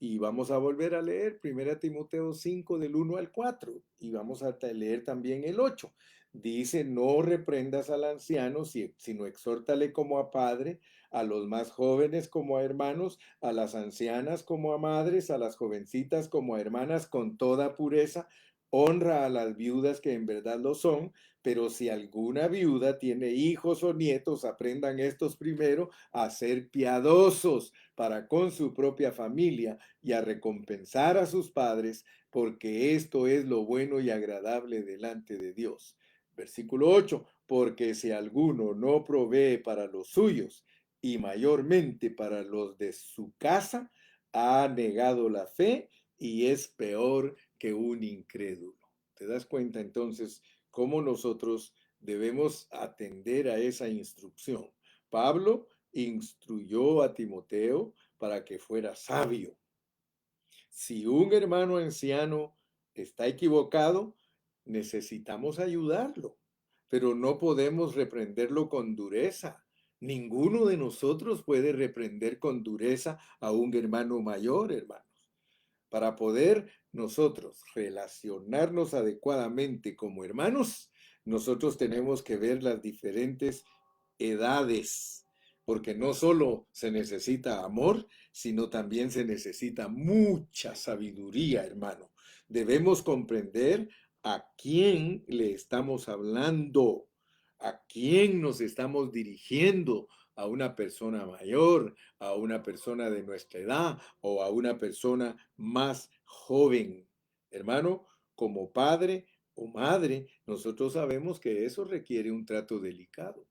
y vamos a volver a leer 1 Timoteo 5 del 1 al 4 y vamos a leer también el 8. Dice, no reprendas al anciano, sino exhórtale como a padre, a los más jóvenes como a hermanos, a las ancianas como a madres, a las jovencitas como a hermanas, con toda pureza. Honra a las viudas que en verdad lo son, pero si alguna viuda tiene hijos o nietos, aprendan estos primero a ser piadosos para con su propia familia y a recompensar a sus padres, porque esto es lo bueno y agradable delante de Dios. Versículo 8, porque si alguno no provee para los suyos y mayormente para los de su casa, ha negado la fe y es peor que un incrédulo. ¿Te das cuenta entonces cómo nosotros debemos atender a esa instrucción? Pablo instruyó a Timoteo para que fuera sabio. Si un hermano anciano está equivocado, necesitamos ayudarlo, pero no podemos reprenderlo con dureza. Ninguno de nosotros puede reprender con dureza a un hermano mayor, hermanos. Para poder nosotros relacionarnos adecuadamente como hermanos, nosotros tenemos que ver las diferentes edades, porque no solo se necesita amor, sino también se necesita mucha sabiduría, hermano. Debemos comprender a quién le estamos hablando, a quién nos estamos dirigiendo, a una persona mayor, a una persona de nuestra edad o a una persona más joven. Hermano, como padre o madre, nosotros sabemos que eso requiere un trato delicado.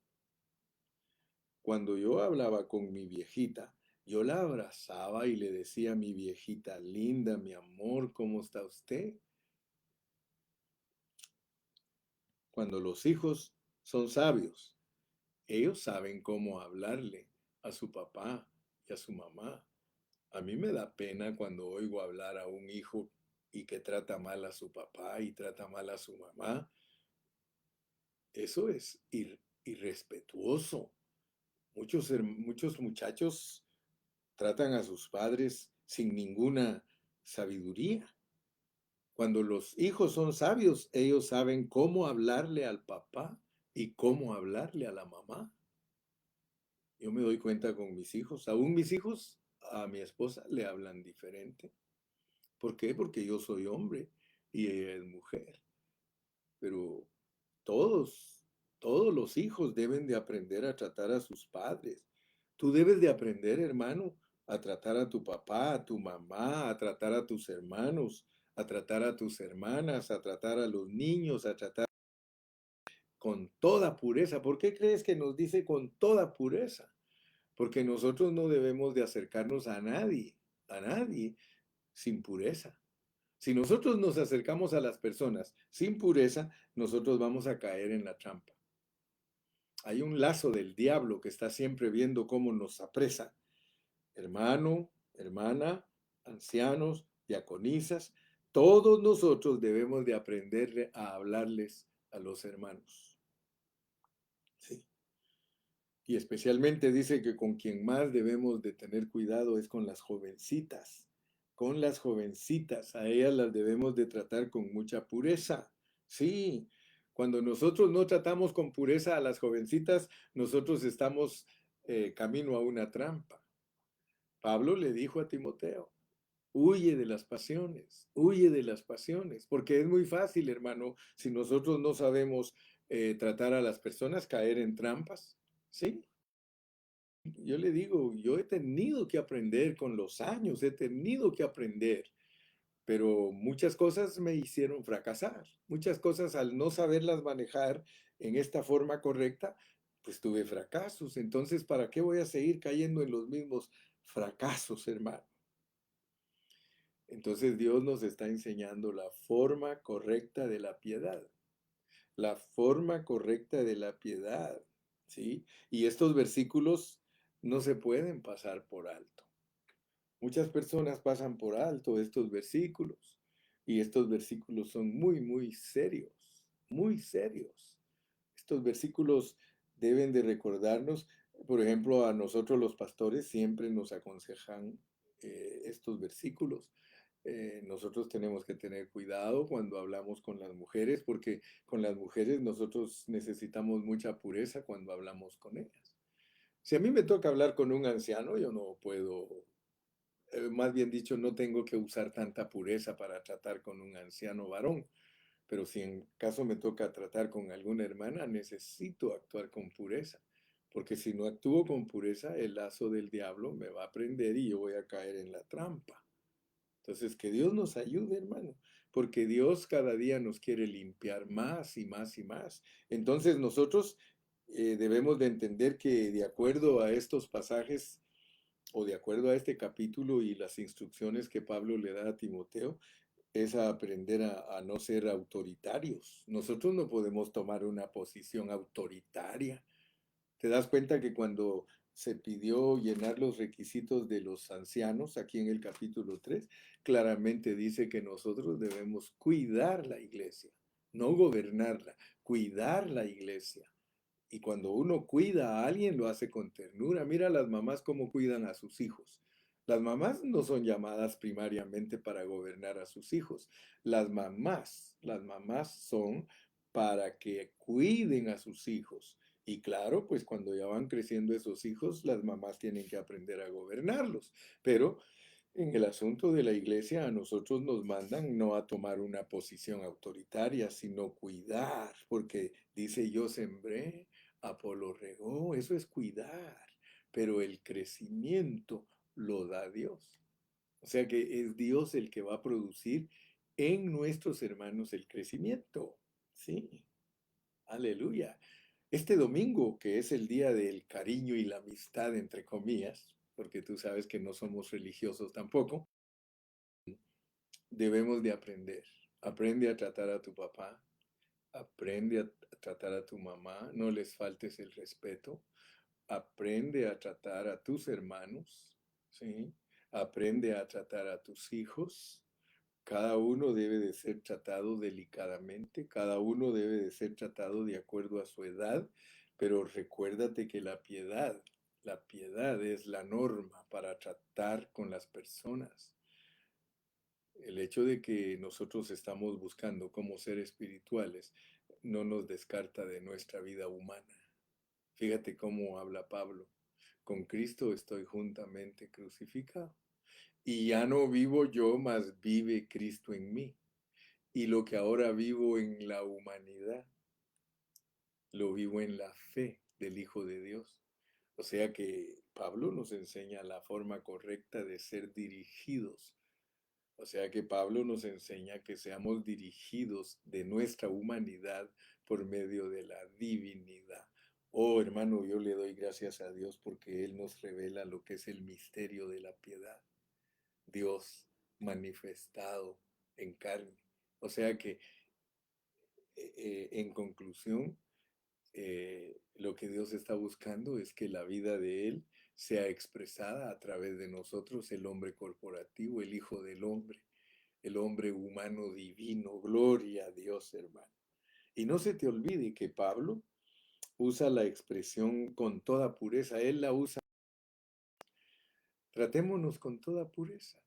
Cuando yo hablaba con mi viejita, yo la abrazaba y le decía, mi viejita linda, mi amor, ¿cómo está usted? Cuando los hijos son sabios, ellos saben cómo hablarle a su papá y a su mamá. A mí me da pena cuando oigo hablar a un hijo y que trata mal a su papá y trata mal a su mamá. Eso es irrespetuoso. Muchos muchachos tratan a sus padres sin ninguna sabiduría. Cuando los hijos son sabios, ellos saben cómo hablarle al papá y cómo hablarle a la mamá. Yo me doy cuenta con mis hijos. Aún mis hijos a mi esposa le hablan diferente. ¿Por qué? Porque yo soy hombre y ella es mujer. Pero todos los hijos deben de aprender a tratar a sus padres. Tú debes de aprender, hermano, a tratar a tu papá, a tu mamá, a tratar a tus hermanos, a tratar a tus hermanas, a tratar a los niños, a tratar con toda pureza. ¿Por qué crees que nos dice con toda pureza? Porque nosotros no debemos de acercarnos a nadie sin pureza. Si nosotros nos acercamos a las personas sin pureza, nosotros vamos a caer en la trampa. Hay un lazo del diablo que está siempre viendo cómo nos apresa. Hermano, hermana, ancianos, diaconisas, todos nosotros debemos de aprender a hablarles a los hermanos. Sí. Y especialmente dice que con quien más debemos de tener cuidado es con las jovencitas. Con las jovencitas, a ellas las debemos de tratar con mucha pureza. Sí, cuando nosotros no tratamos con pureza a las jovencitas, nosotros estamos camino a una trampa. Pablo le dijo a Timoteo, huye de las pasiones, porque es muy fácil, hermano, si nosotros no sabemos tratar a las personas, caer en trampas. ¿Sí? Yo le digo, yo he tenido que aprender con los años, he tenido que aprender, pero muchas cosas me hicieron fracasar. Muchas cosas al no saberlas manejar en esta forma correcta, pues tuve fracasos. Entonces, ¿para qué voy a seguir cayendo en los mismos fracasos, hermano? Entonces Dios nos está enseñando la forma correcta de la piedad, la forma correcta de la piedad, ¿sí? Y estos versículos no se pueden pasar por alto. Muchas personas pasan por alto estos versículos y estos versículos son muy, muy serios, muy serios. Estos versículos deben de recordarnos, por ejemplo, a nosotros los pastores siempre nos aconsejan estos versículos. Nosotros tenemos que tener cuidado cuando hablamos con las mujeres, porque con las mujeres nosotros necesitamos mucha pureza cuando hablamos con ellas. Si a mí me toca hablar con un anciano, yo no puedo, más bien dicho, no tengo que usar tanta pureza para tratar con un anciano varón. Pero si en caso me toca tratar con alguna hermana, necesito actuar con pureza. Porque si no actúo con pureza, el lazo del diablo me va a prender y yo voy a caer en la trampa. Entonces, que Dios nos ayude, hermano, porque Dios cada día nos quiere limpiar más y más y más. Entonces, nosotros debemos de entender que de acuerdo a estos pasajes o de acuerdo a este capítulo y las instrucciones que Pablo le da a Timoteo, es a aprender a no ser autoritarios. Nosotros no podemos tomar una posición autoritaria. ¿Te das cuenta que cuando se pidió llenar los requisitos de los ancianos, aquí en el capítulo 3 claramente dice que nosotros debemos cuidar la iglesia, no gobernarla, cuidar la iglesia? Y cuando uno cuida a alguien, lo hace con ternura. Mira las mamás cómo cuidan a sus hijos. Las mamás no son llamadas primariamente para gobernar a sus hijos. Las mamás son para que cuiden a sus hijos. Y claro, pues cuando ya van creciendo esos hijos, las mamás tienen que aprender a gobernarlos. Pero en el asunto de la iglesia, a nosotros nos mandan no a tomar una posición autoritaria, sino cuidar, porque dice yo sembré, Apolo regó, eso es cuidar, pero el crecimiento lo da Dios. O sea que es Dios el que va a producir en nuestros hermanos el crecimiento. Sí, aleluya. Este domingo, que es el día del cariño y la amistad, entre comillas, porque tú sabes que no somos religiosos tampoco, debemos de aprender. Aprende a tratar a tu papá, aprende a tratar a tu mamá, no les faltes el respeto, aprende a tratar a tus hermanos, ¿sí? Aprende a tratar a tus hijos. Cada uno debe de ser tratado delicadamente, cada uno debe de ser tratado de acuerdo a su edad, pero recuérdate que la piedad es la norma para tratar con las personas. El hecho de que nosotros estamos buscando cómo ser espirituales no nos descarta de nuestra vida humana. Fíjate cómo habla Pablo. Con Cristo estoy juntamente crucificado. Y ya no vivo yo, mas vive Cristo en mí. Y lo que ahora vivo en la humanidad, lo vivo en la fe del Hijo de Dios. O sea que Pablo nos enseña la forma correcta de ser dirigidos. O sea que Pablo nos enseña que seamos dirigidos de nuestra humanidad por medio de la divinidad. Oh, hermano, yo le doy gracias a Dios porque Él nos revela lo que es el misterio de la piedad. Dios manifestado en carne. O sea que, en conclusión, lo que Dios está buscando es que la vida de Él sea expresada a través de nosotros, el hombre corporativo, el Hijo del Hombre, el hombre humano divino. Gloria a Dios, hermano. Y no se te olvide que Pablo usa la expresión con toda pureza. Él la usa. Tratémonos con toda pureza.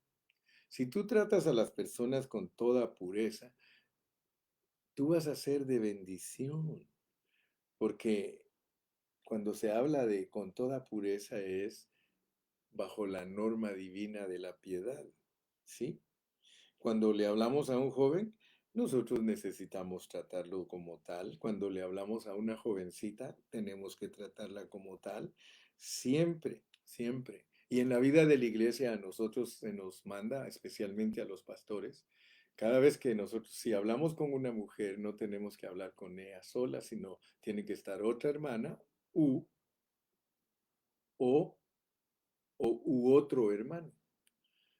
Si tú tratas a las personas con toda pureza, tú vas a ser de bendición, porque cuando se habla de con toda pureza es bajo la norma divina de la piedad, ¿sí? Cuando le hablamos a un joven, nosotros necesitamos tratarlo como tal. Cuando le hablamos a una jovencita, tenemos que tratarla como tal. Siempre, siempre. Y en la vida de la iglesia a nosotros se nos manda, especialmente a los pastores, cada vez que nosotros, si hablamos con una mujer, no tenemos que hablar con ella sola, sino tiene que estar otra hermana o, u otro hermano.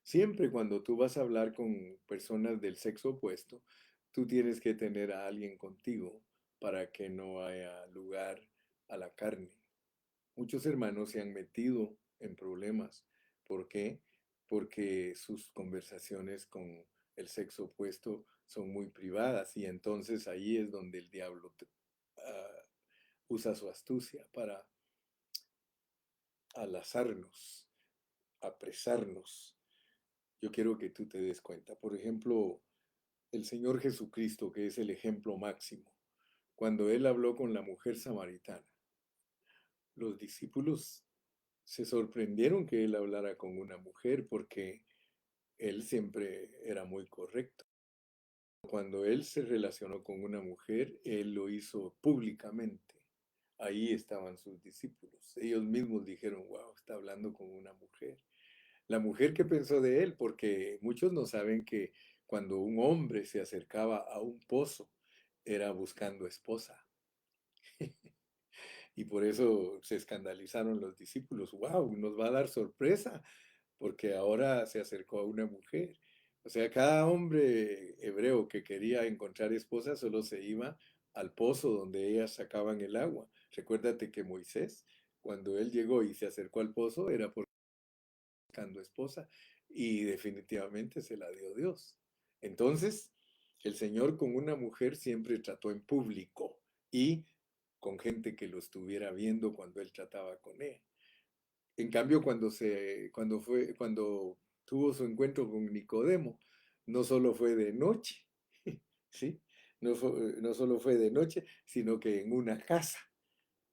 Siempre cuando tú vas a hablar con personas del sexo opuesto, tú tienes que tener a alguien contigo para que no haya lugar a la carne. Muchos hermanos se han metido en problemas. ¿Por qué? Porque sus conversaciones con el sexo opuesto son muy privadas y entonces ahí es donde el diablo usa su astucia para alazarnos, apresarnos. Yo quiero que tú te des cuenta. Por ejemplo, el Señor Jesucristo, que es el ejemplo máximo, cuando Él habló con la mujer samaritana, los discípulos se sorprendieron que Él hablara con una mujer porque Él siempre era muy correcto. Cuando Él se relacionó con una mujer, Él lo hizo públicamente. Ahí estaban sus discípulos. Ellos mismos dijeron, wow, está hablando con una mujer. La mujer que pensó de él, porque muchos no saben que cuando un hombre se acercaba a un pozo, era buscando esposa. Y por eso se escandalizaron los discípulos. ¡Wow! Nos va a dar sorpresa, porque ahora se acercó a una mujer. O sea, cada hombre hebreo que quería encontrar esposa solo se iba al pozo donde ellas sacaban el agua. Recuérdate que Moisés, cuando él llegó y se acercó al pozo, era porque buscando esposa y definitivamente se la dio Dios. Entonces, el Señor con una mujer siempre trató en público y con gente que lo estuviera viendo cuando él trataba con él. En cambio, cuando tuvo su encuentro con Nicodemo, no solo fue de noche, ¿sí? No solo fue de noche, sino que en una casa.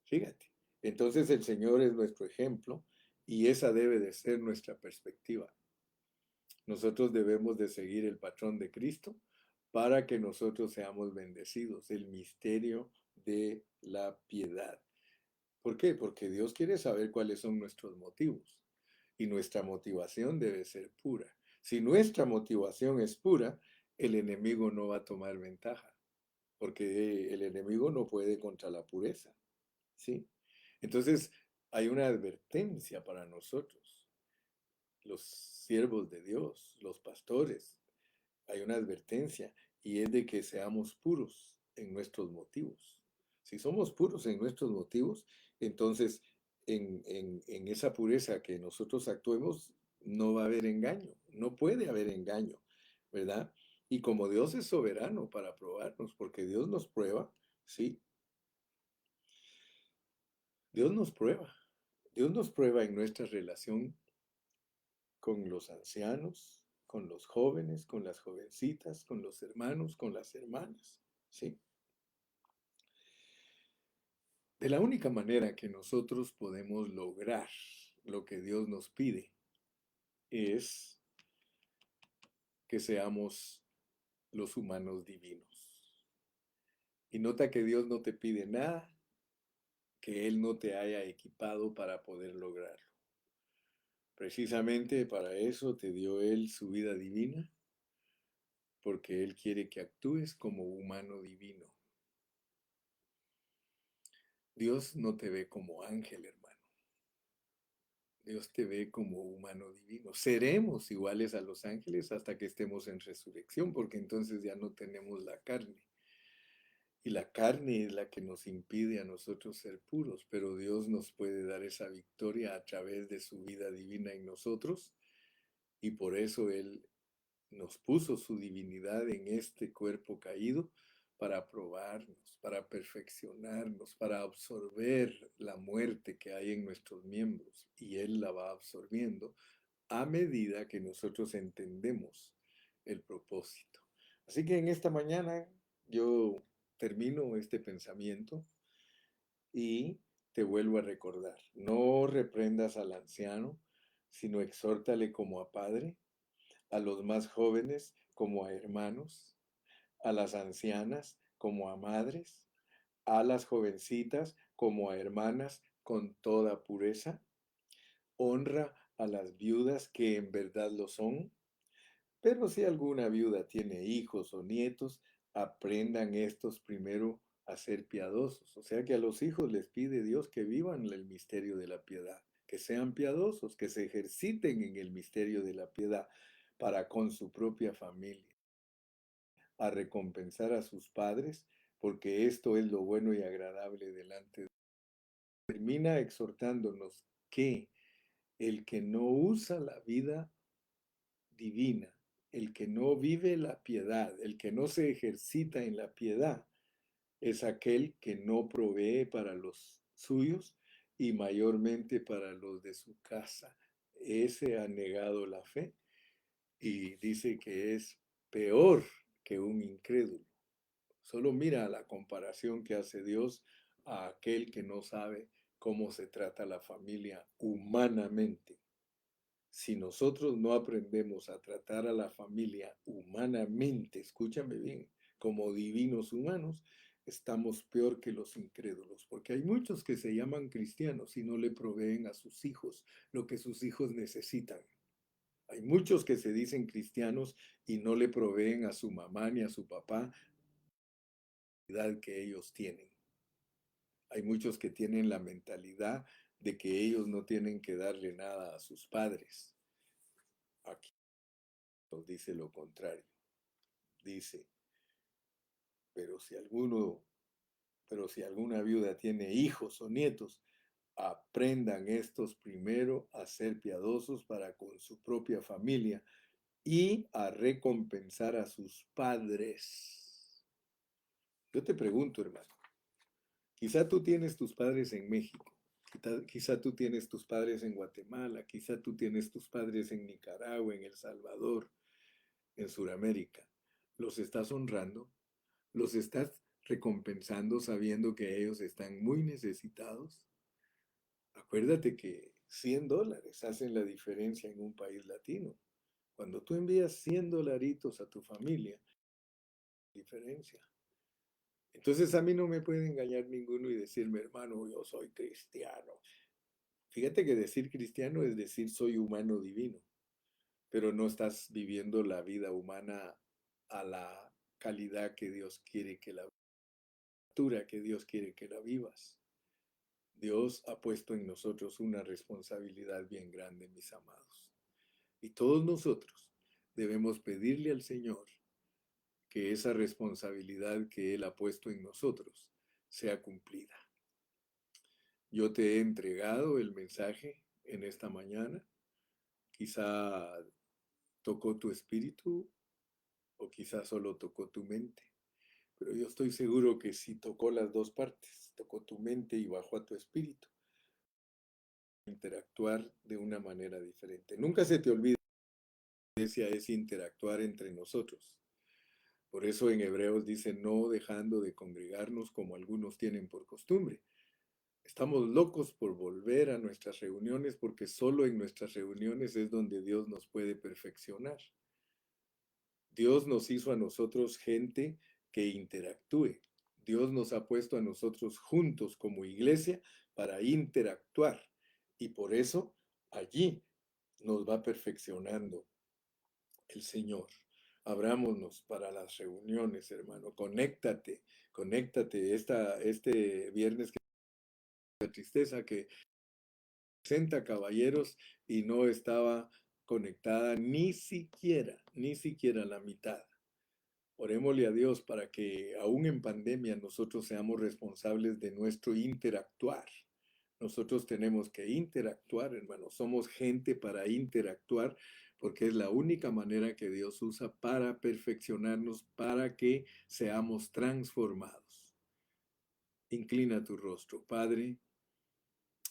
Fíjate. Entonces el Señor es nuestro ejemplo y esa debe de ser nuestra perspectiva. Nosotros debemos de seguir el patrón de Cristo para que nosotros seamos bendecidos, el misterio de la piedad. ¿Por qué? Porque Dios quiere saber cuáles son nuestros motivos y nuestra motivación debe ser pura. Si nuestra motivación es pura, el enemigo no va a tomar ventaja, porque el enemigo no puede contra la pureza, ¿sí? Entonces, hay una advertencia para nosotros, los siervos de Dios, los pastores. Hay una advertencia y es de que seamos puros en nuestros motivos. Si somos puros en nuestros motivos, entonces en esa pureza que nosotros actuemos, no va a haber engaño, no puede haber engaño, ¿verdad? Y como Dios es soberano para probarnos, porque Dios nos prueba, ¿sí? Dios nos prueba. Dios nos prueba en nuestra relación con los ancianos, con los jóvenes, con las jovencitas, con los hermanos, con las hermanas, ¿sí? De la única manera que nosotros podemos lograr lo que Dios nos pide es que seamos los humanos divinos. Y nota que Dios no te pide nada que Él no te haya equipado para poder lograrlo. Precisamente para eso te dio Él su vida divina, porque Él quiere que actúes como humano divino. Dios no te ve como ángel, hermano. Dios te ve como humano divino. Seremos iguales a los ángeles hasta que estemos en resurrección, porque entonces ya no tenemos la carne. Y la carne es la que nos impide a nosotros ser puros, pero Dios nos puede dar esa victoria a través de su vida divina en nosotros, y por eso Él nos puso su divinidad en este cuerpo caído, para probarnos, para perfeccionarnos, para absorber la muerte que hay en nuestros miembros, y Él la va absorbiendo a medida que nosotros entendemos el propósito. Así que en esta mañana yo termino este pensamiento y te vuelvo a recordar, no reprendas al anciano, sino exhórtale como a padre, a los más jóvenes como a hermanos, a las ancianas como a madres, a las jovencitas como a hermanas con toda pureza. Honra a las viudas que en verdad lo son, pero si alguna viuda tiene hijos o nietos, aprendan estos primero a ser piadosos. O sea que a los hijos les pide Dios que vivan el misterio de la piedad, que sean piadosos, que se ejerciten en el misterio de la piedad para con su propia familia, a recompensar a sus padres, porque esto es lo bueno y agradable delante de Dios. Termina exhortándonos que el que no usa la vida divina, el que no vive la piedad, el que no se ejercita en la piedad, es aquel que no provee para los suyos y mayormente para los de su casa. Ese ha negado la fe y dice que es peor que un incrédulo. Solo mira la comparación que hace Dios a aquel que no sabe cómo se trata la familia humanamente. Si nosotros no aprendemos a tratar a la familia humanamente, escúchame bien, como divinos humanos, estamos peor que los incrédulos, porque hay muchos que se llaman cristianos y no le proveen a sus hijos lo que sus hijos necesitan. Hay muchos que se dicen cristianos y no le proveen a su mamá ni a su papá la necesidad que ellos tienen. Hay muchos que tienen la mentalidad de que ellos no tienen que darle nada a sus padres. Aquí nos dice lo contrario. Dice, pero si alguno, pero si alguna viuda tiene hijos o nietos, aprendan estos primero a ser piadosos para con su propia familia y a recompensar a sus padres. Yo te pregunto, hermano, quizá tú tienes tus padres en México, quizá tú tienes tus padres en Guatemala, quizá tú tienes tus padres en Nicaragua, en El Salvador, en Sudamérica. ¿Los estás honrando? ¿Los estás recompensando sabiendo que ellos están muy necesitados? Acuérdate que $100 hacen la diferencia en un país latino. Cuando tú envías 100 dolaritos a tu familia, diferencia. Entonces a mí no me puede engañar ninguno y decirme, hermano, yo soy cristiano. Fíjate que decir cristiano es decir soy humano divino, pero no estás viviendo la vida humana a la calidad que Dios quiere que la altura que Dios quiere que la vivas. Dios ha puesto en nosotros una responsabilidad bien grande, mis amados. Y todos nosotros debemos pedirle al Señor que esa responsabilidad que Él ha puesto en nosotros sea cumplida. Yo te he entregado el mensaje en esta mañana. Quizá tocó tu espíritu o quizá solo tocó tu mente. Pero yo estoy seguro que sí tocó las dos partes. Tocó tu mente y bajó a tu espíritu. Interactuar de una manera diferente. Nunca se te olvide, la iglesia es interactuar entre nosotros. Por eso en Hebreos dice, no dejando de congregarnos como algunos tienen por costumbre. Estamos locos por volver a nuestras reuniones porque solo en nuestras reuniones es donde Dios nos puede perfeccionar. Dios nos hizo a nosotros gente que interactúe. Dios nos ha puesto a nosotros juntos como iglesia para interactuar. Y por eso allí nos va perfeccionando el Señor. Abrámonos para las reuniones, hermano. Conéctate. Este viernes que la tristeza que 60 caballeros y no estaba conectada ni siquiera la mitad. Orémosle a Dios para que aún en pandemia nosotros seamos responsables de nuestro interactuar. Nosotros tenemos que interactuar, hermanos. Somos gente para interactuar porque es la única manera que Dios usa para perfeccionarnos, para que seamos transformados. Inclina tu rostro, Padre.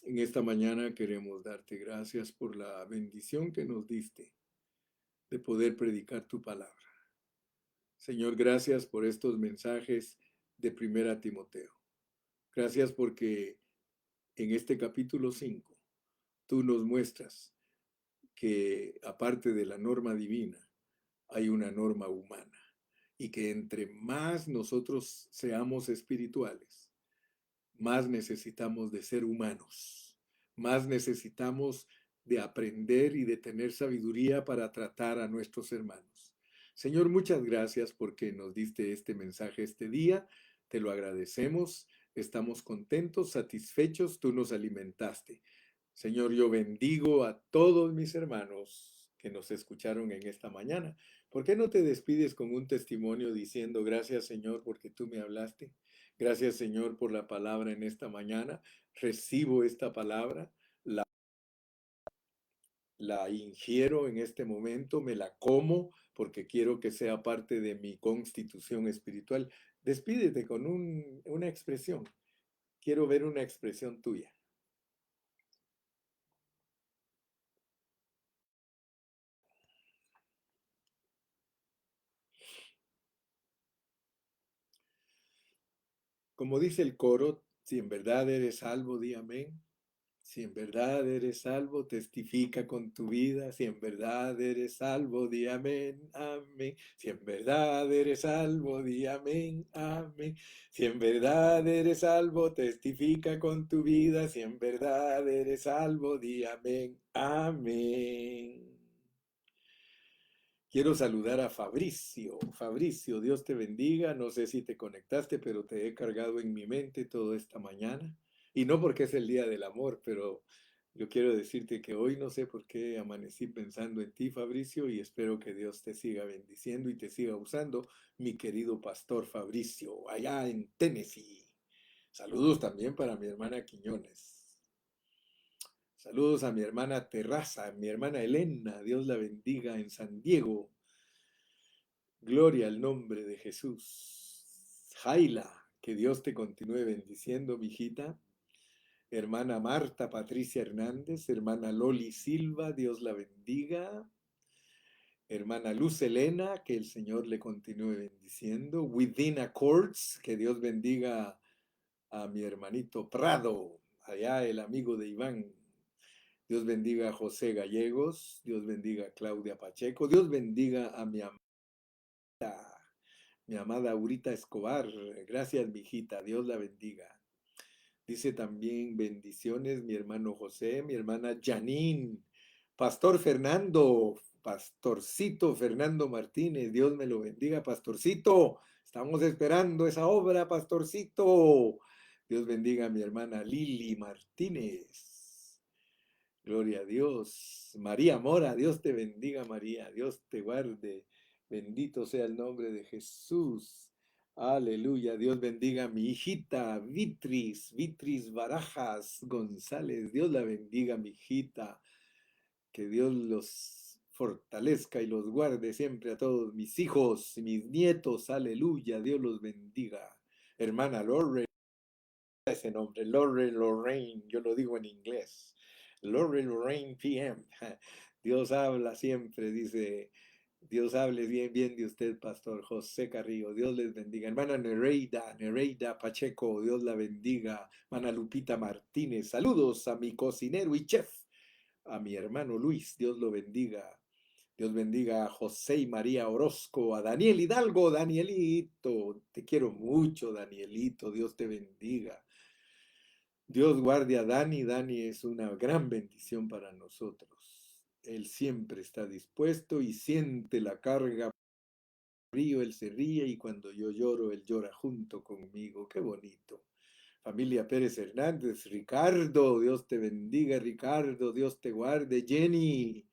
En esta mañana queremos darte gracias por la bendición que nos diste de poder predicar tu palabra. Señor, gracias por estos mensajes de Primera Timoteo. Gracias porque en este capítulo 5 tú nos muestras que aparte de la norma divina, hay una norma humana y que entre más nosotros seamos espirituales, más necesitamos de ser humanos, más necesitamos de aprender y de tener sabiduría para tratar a nuestros hermanos. Señor, muchas gracias porque nos diste este mensaje este día. Te lo agradecemos. Estamos contentos, satisfechos. Tú nos alimentaste. Señor, yo bendigo a todos mis hermanos que nos escucharon en esta mañana. ¿Por qué no te despides con un testimonio diciendo gracias, Señor, porque tú me hablaste? Gracias, Señor, por la palabra en esta mañana. Recibo esta palabra, la ingiero en este momento, me la como porque quiero que sea parte de mi constitución espiritual. Despídete con una expresión. Quiero ver una expresión tuya. Como dice el coro, si en verdad eres salvo, di amén. Si en verdad eres salvo, testifica con tu vida. Si en verdad eres salvo, di amén, amén. Si en verdad eres salvo, di amén, amén. Si en verdad eres salvo, testifica con tu vida. Si en verdad eres salvo, di amén, amén. Quiero saludar a Fabricio. Fabricio, Dios te bendiga. No sé si te conectaste, pero te he cargado en mi mente toda esta mañana. Y no porque es el Día del Amor, pero yo quiero decirte que hoy no sé por qué amanecí pensando en ti, Fabricio, y espero que Dios te siga bendiciendo y te siga usando, mi querido pastor Fabricio, allá en Tennessee. Saludos también para mi hermana Quiñones. Saludos a mi hermana Terraza, mi hermana Elena, Dios la bendiga en San Diego. Gloria al nombre de Jesús. Jaila, que Dios te continúe bendiciendo, mijita. Hermana Marta Patricia Hernández, hermana Loli Silva, Dios la bendiga. Hermana Luz Elena, que el Señor le continúe bendiciendo. Within Accords, que Dios bendiga a mi hermanito Prado, allá el amigo de Iván. Dios bendiga a José Gallegos, Dios bendiga a Claudia Pacheco, Dios bendiga a mi amada Aurita Escobar. Gracias, mijita, Dios la bendiga. Dice también bendiciones mi hermano José, mi hermana Janine, Pastor Fernando, Pastorcito Fernando Martínez, Dios me lo bendiga, Pastorcito. Estamos esperando esa obra, Pastorcito. Dios bendiga a mi hermana Lili Martínez. Gloria a Dios. María Mora, Dios te bendiga, María. Dios te guarde. Bendito sea el nombre de Jesús. Aleluya. Dios bendiga a mi hijita Vitris Barajas González. Dios la bendiga, mi hijita. Que Dios los fortalezca y los guarde siempre a todos mis hijos y mis nietos. Aleluya. Dios los bendiga. Hermana Lorraine, ese nombre, Lorraine, yo lo digo en inglés. Lorraine PM. Dios habla siempre, dice, Dios hable bien, bien de usted, Pastor José Carrillo. Dios les bendiga. Hermana Nereida Pacheco, Dios la bendiga. Hermana Lupita Martínez, saludos a mi cocinero y chef, a mi hermano Luis, Dios lo bendiga. Dios bendiga a José y María Orozco, a Daniel Hidalgo, Danielito, te quiero mucho, Danielito, Dios te bendiga. Dios guarde a Dani. Dani es una gran bendición para nosotros. Él siempre está dispuesto y siente la carga. Río, él se ríe y cuando yo lloro, él llora junto conmigo. Qué bonito. Familia Pérez Hernández, Ricardo, Dios te bendiga, Ricardo, Dios te guarde. Jenny,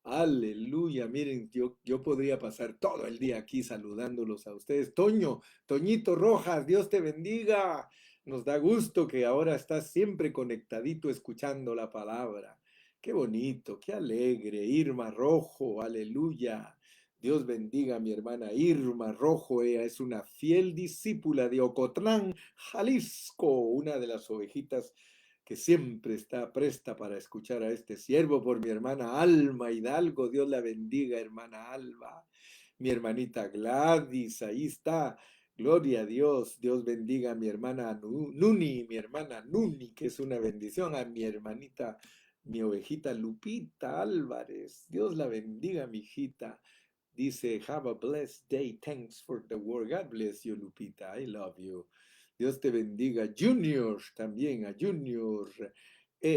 aleluya. Miren, yo podría pasar todo el día aquí saludándolos a ustedes. Toñito Rojas, Dios te bendiga. Nos da gusto que ahora estás siempre conectadito escuchando la palabra. Qué bonito, qué alegre. Irma Rojo, aleluya. Dios bendiga a mi hermana Irma Rojo. Ella es una fiel discípula de Ocotlán, Jalisco, una de las ovejitas que siempre está presta para escuchar a este siervo, por mi hermana Alma Hidalgo. Dios la bendiga, hermana Alba. Mi hermanita Gladys, ahí está. Gloria a Dios. Dios bendiga a mi hermana Nuni, mi hermana Nuni, que es una bendición. A mi hermanita, mi ovejita Lupita Álvarez. Dios la bendiga, mi hijita. Dice, have a blessed day. Thanks for the word. God bless you, Lupita. I love you. Dios te bendiga. Junior también, a Junior.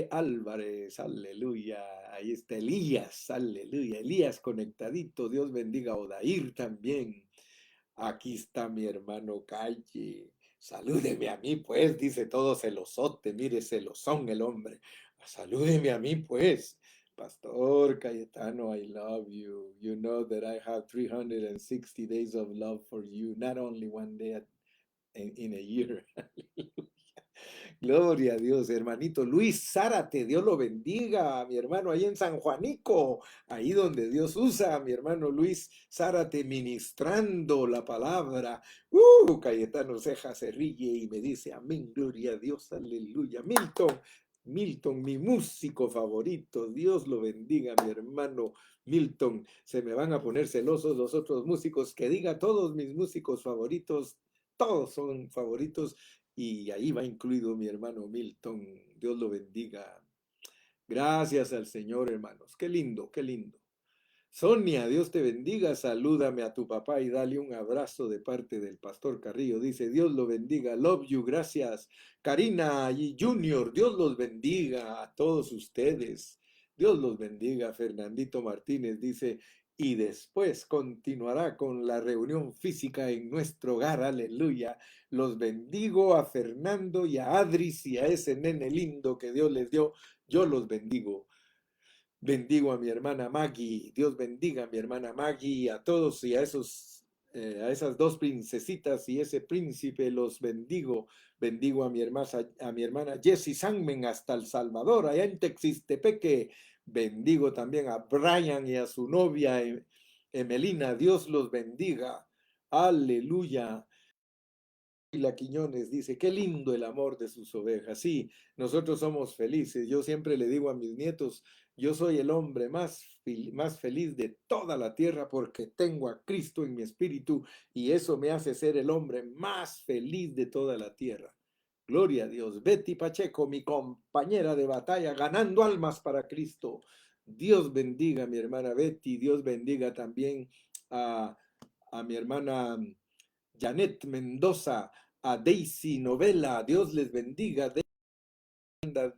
Álvarez, aleluya. Ahí está Elías, aleluya. Elías conectadito. Dios bendiga a Odair también. Aquí está mi hermano Calle. Salúdeme a mí, pues, dice todo celosote. Mire, celosón el hombre. Salúdeme a mí, pues. Pastor Cayetano, I love you. You know that I have 360 days of love for you, not only one day in a year. Gloria a Dios, hermanito Luis Zárate, Dios lo bendiga, mi hermano, ahí en San Juanico, ahí donde Dios usa a mi hermano Luis Zárate ministrando la palabra. Cayetano Ceja se ríe y me dice, amén, gloria a Dios, aleluya. Milton, mi músico favorito, Dios lo bendiga, mi hermano Milton. Se me van a poner celosos los otros músicos, que diga todos mis músicos favoritos, todos son favoritos. Y ahí va incluido mi hermano Milton. Dios lo bendiga. Gracias al Señor, hermanos. Qué lindo, qué lindo. Sonia, Dios te bendiga. Salúdame a tu papá y dale un abrazo de parte del pastor Carrillo. Dice, Dios lo bendiga. Love you, gracias. Karina y Junior, Dios los bendiga a todos ustedes. Dios los bendiga. Fernandito Martínez dice, y después continuará con la reunión física en nuestro hogar. Aleluya. Los bendigo a Fernando y a Adris y a ese nene lindo que Dios les dio. Yo los bendigo. Bendigo a mi hermana Maggie. Dios bendiga a mi hermana Maggie y a todos y a a esas dos princesitas y ese príncipe los bendigo. Bendigo a mi hermana Jessie Sangmen hasta El Salvador, allá en Texistepeque. Bendigo también a Brian y a su novia Emelina. Dios los bendiga. Aleluya. La Quiñones dice, qué lindo el amor de sus ovejas. Sí, nosotros somos felices. Yo siempre le digo a mis nietos, yo soy el hombre más feliz de toda la tierra porque tengo a Cristo en mi espíritu y eso me hace ser el hombre más feliz de toda la tierra. Gloria a Dios. Betty Pacheco, mi compañera de batalla, ganando almas para Cristo. Dios bendiga a mi hermana Betty. Dios bendiga también a mi hermana Janet Mendoza, a Daisy Novela. Dios les bendiga.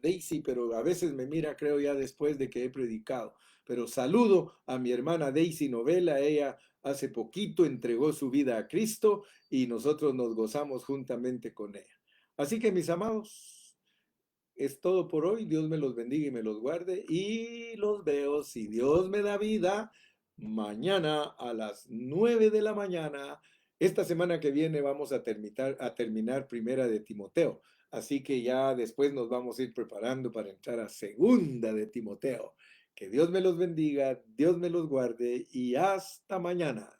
Daisy, pero a veces me mira, creo, ya después de que he predicado. Pero saludo a mi hermana Daisy Novela. Ella hace poquito entregó su vida a Cristo y nosotros nos gozamos juntamente con ella. Así que, mis amados, es todo por hoy. Dios me los bendiga y me los guarde. Y los veo, si Dios me da vida, mañana a las 9 de la mañana. Esta semana que viene vamos a terminar Primera de Timoteo. Así que ya después nos vamos a ir preparando para entrar a Segunda de Timoteo. Que Dios me los bendiga, Dios me los guarde y hasta mañana.